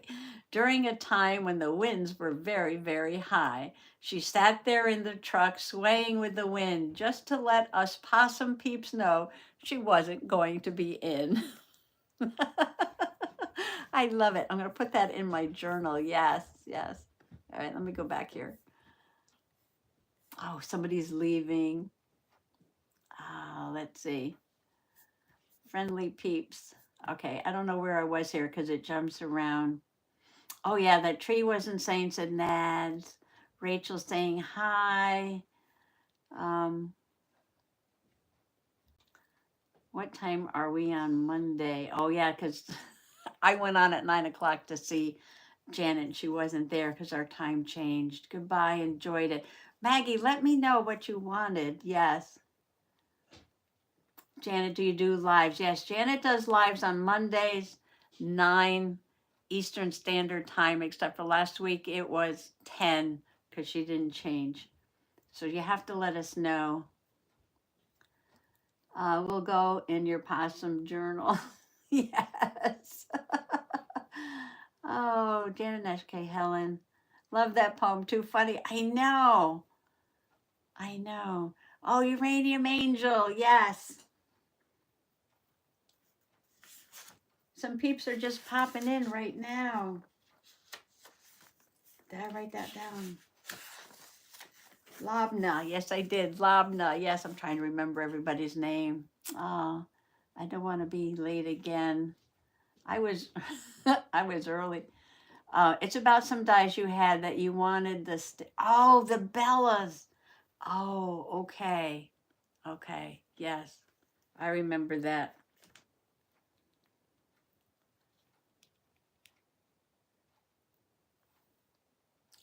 during a time when the winds were very, very high. She sat there in the truck swaying with the wind just to let us possum peeps know she wasn't going to be in. I love it. I'm going to put that in my journal. Yes, yes. All right, let me go back here. Oh, somebody's leaving. Let's see. Friendly peeps. Okay, I don't know where I was here because it jumps around. Oh, yeah, that tree wasn't saying, said Nads. Rachel saying hi. What time are we on Monday? Oh, yeah, because I went on at 9 o'clock to see Janet. She wasn't there because our time changed. Goodbye. Enjoyed it. Maggie, let me know what you wanted. Yes. Janet, do you do lives? Yes, Janet does lives on Mondays, 9 Eastern Standard Time, except for last week it was 10 because she didn't change. So you have to let us know. We'll go in your possum journal. Yes. Oh, Janet SK Helen. Love that poem too. Funny. I know. I know. Oh, Uranium Angel. Yes. Some peeps are just popping in right now. Did I write that down? Labna. Yes, I did. Labna. Yes, I'm trying to remember everybody's name. Oh, I don't want to be late again. I was I was early. It's about some dice you had that you wanted oh, the Bellas. Oh, okay. Okay. Yes. I remember that.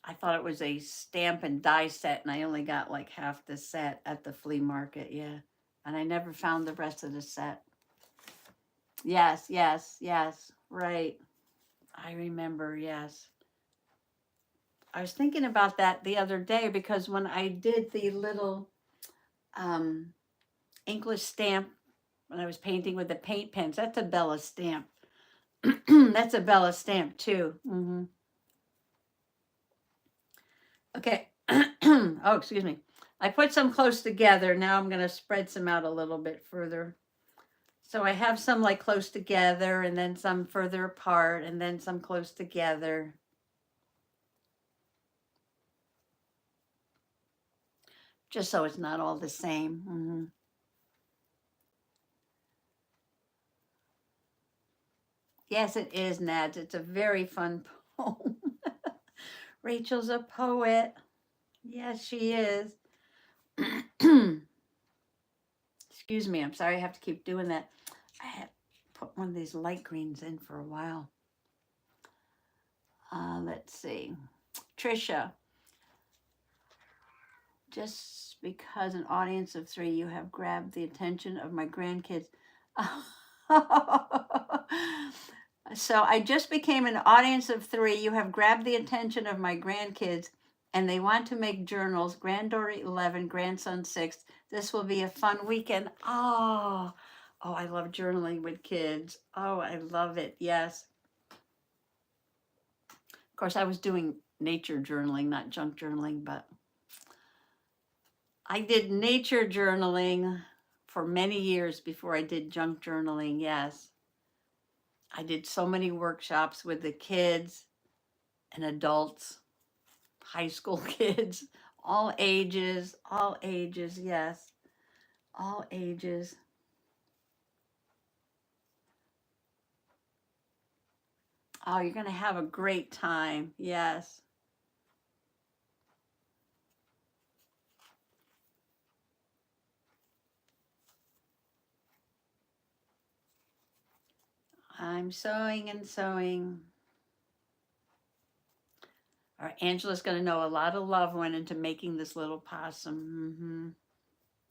I thought it was a stamp and die set, and I only got like half the set at the flea market. Yeah. And I never found the rest of the set. Yes, yes, yes. Right. I remember. Yes. I was thinking about that the other day because when I did the little um, English stamp, when I was painting with the paint pens, that's a Bella stamp. That's a Bella stamp too. Okay. Oh, excuse me. I put some close together. Now I'm going to spread some out a little bit further. So I have some like close together and then some further apart and then some close together. Just so it's not all the same. Yes, it is, Nads. It's a very fun poem. Rachel's a poet. Yes, she is. Excuse me. I'm sorry I have to keep doing that. I had put one of these light greens in for a while. Let's see. Trisha. Just because an audience of 3, you have grabbed the attention of my grandkids. So I just became an audience of 3. You have grabbed the attention of my grandkids, and they want to make journals. Granddaughter 11, grandson 6. This will be a fun weekend. Oh, I love journaling with kids. Oh, I love it. Yes. Of course, I was doing nature journaling, not junk journaling, but I did nature journaling for many years before I did junk journaling. Yes. I did so many workshops with the kids and adults, high school kids, all ages, all ages. Yes. All ages. Oh, you're going to have a great time. Yes. I'm sewing and sewing. All right, Angela's going to know a lot of love went into making this little possum.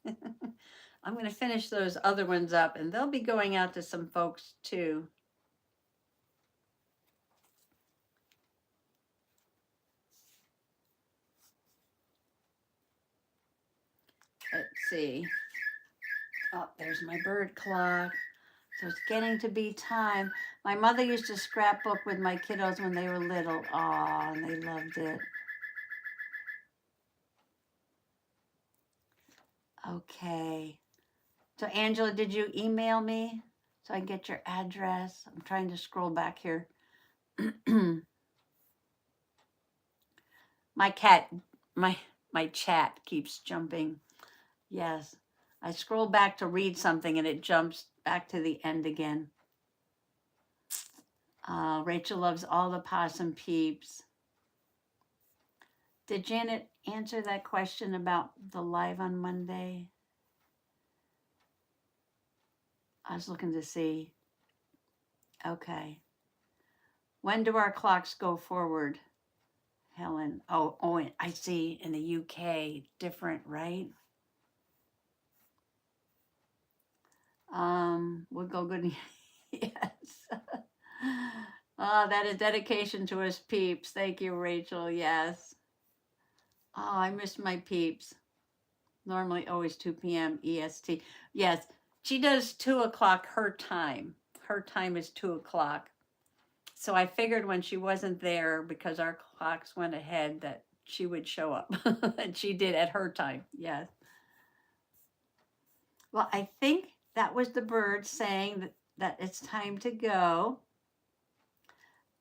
I'm going to finish those other ones up, and they'll be going out to some folks too. Let's see. Oh, there's my bird clock. So it's getting to be time. My mother used to scrapbook with my kiddos when they were little. Oh, and they loved it. Okay. So Angela, did you email me so I can get your address? I'm trying to scroll back here. My cat, my chat keeps jumping. Yes. I scroll back to read something and it jumps back to the end again. Rachel loves all the possum peeps. Did Janet answer that question about the live on Monday? I was looking to see. Okay. When do our clocks go forward, Helen? Oh, I see. In the UK, different, right? We'll go good. Yes. Oh, that is dedication to us peeps. Thank you, Rachel. Yes. Oh, I missed my peeps. Normally always 2 p.m. EST. Yes, she does 2 o'clock her time. Her time is 2 o'clock. So I figured when she wasn't there, because our clocks went ahead, that she would show up. And she did at her time. Yes. Well, I think that was the bird saying that it's time to go.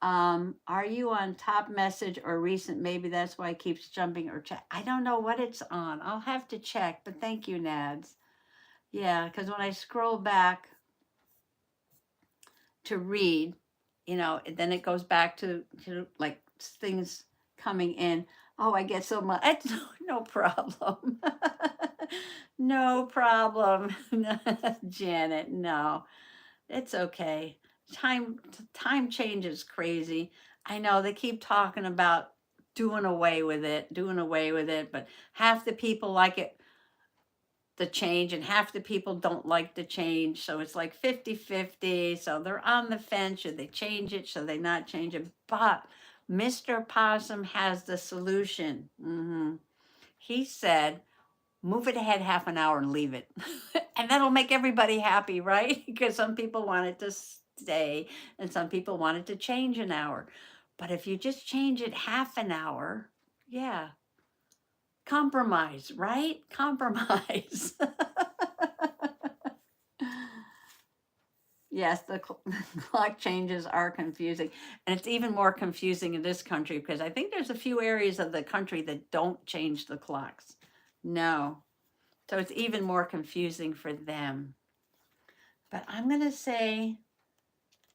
Are you on top message or recent? Maybe that's why it keeps jumping or check. I don't know what it's on. I'll have to check, but thank you, Nads. Yeah, because when I scroll back to read, then it goes back to like things coming in. Oh, I get so much. No problem. No problem. Janet, no. It's okay. Time change is crazy. I know they keep talking about doing away with it, but half the people like it the change and half the people don't like the change. So it's like 50-50. So they're on the fence. Should they change it? Should they not change it? But Mr. Possum has the solution. He said, move it ahead half an hour and leave it. And that'll make everybody happy, right? Because some people want it to stay and some people want it to change an hour. But if you just change it half an hour, yeah, compromise, right? Compromise. Yes, the clock changes are confusing. And it's even more confusing in this country because I think there's a few areas of the country that don't change the clocks. No. So it's even more confusing for them. But I'm going to say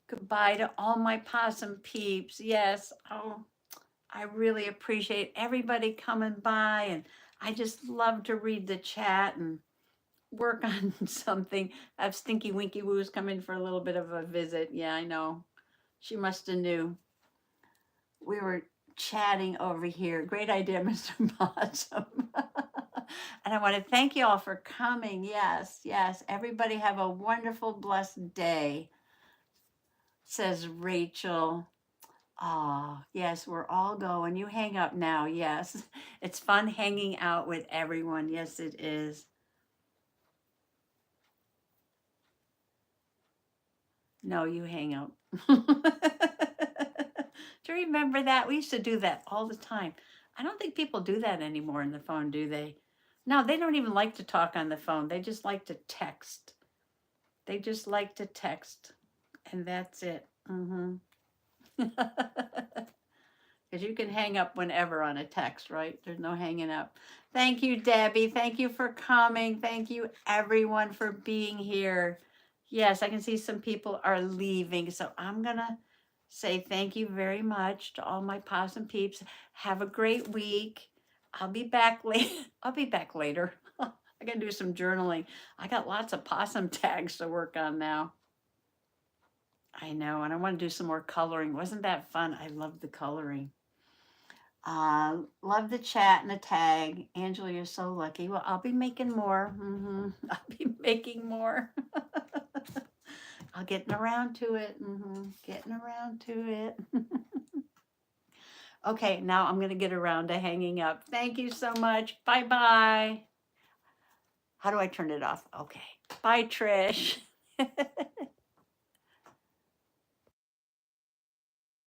goodbye to all my possum peeps. Yes. Oh, I really appreciate everybody coming by. And I just love to read the chat and work on something. I have Stinky Winky Woo's come in for a little bit of a visit. Yeah, I know. She must have knew. We were chatting over here. Great idea, Mr. Possum. And I want to thank you all for coming. Yes, yes. Everybody have a wonderful, blessed day, says Rachel. Oh, yes, we're all going. You hang up now. Yes. It's fun hanging out with everyone. Yes, it is. No, you hang up. Do you remember that? We used to do that all the time. I don't think people do that anymore on the phone, do they? No, they don't even like to talk on the phone. They just like to text. They just like to text. And that's it. Because you can hang up whenever on a text, right? There's no hanging up. Thank you, Debbie. Thank you for coming. Thank you, everyone, for being here. Yes, I can see some people are leaving. So I'm going to say thank you very much to all my possum peeps. Have a great week. I'll be back late. I'll be back later. I got to do some journaling. I got lots of possum tags to work on now. I know, and I want to do some more coloring. Wasn't that fun? I love the coloring. Love the chat and the tag. Angela, you're so lucky. Well, I'll be making more. I'll be making more. I'll getting around to it. Getting around to it. Okay, now I'm going to get around to hanging up. Thank you so much. Bye-bye. How do I turn it off? Okay. Bye, Trish.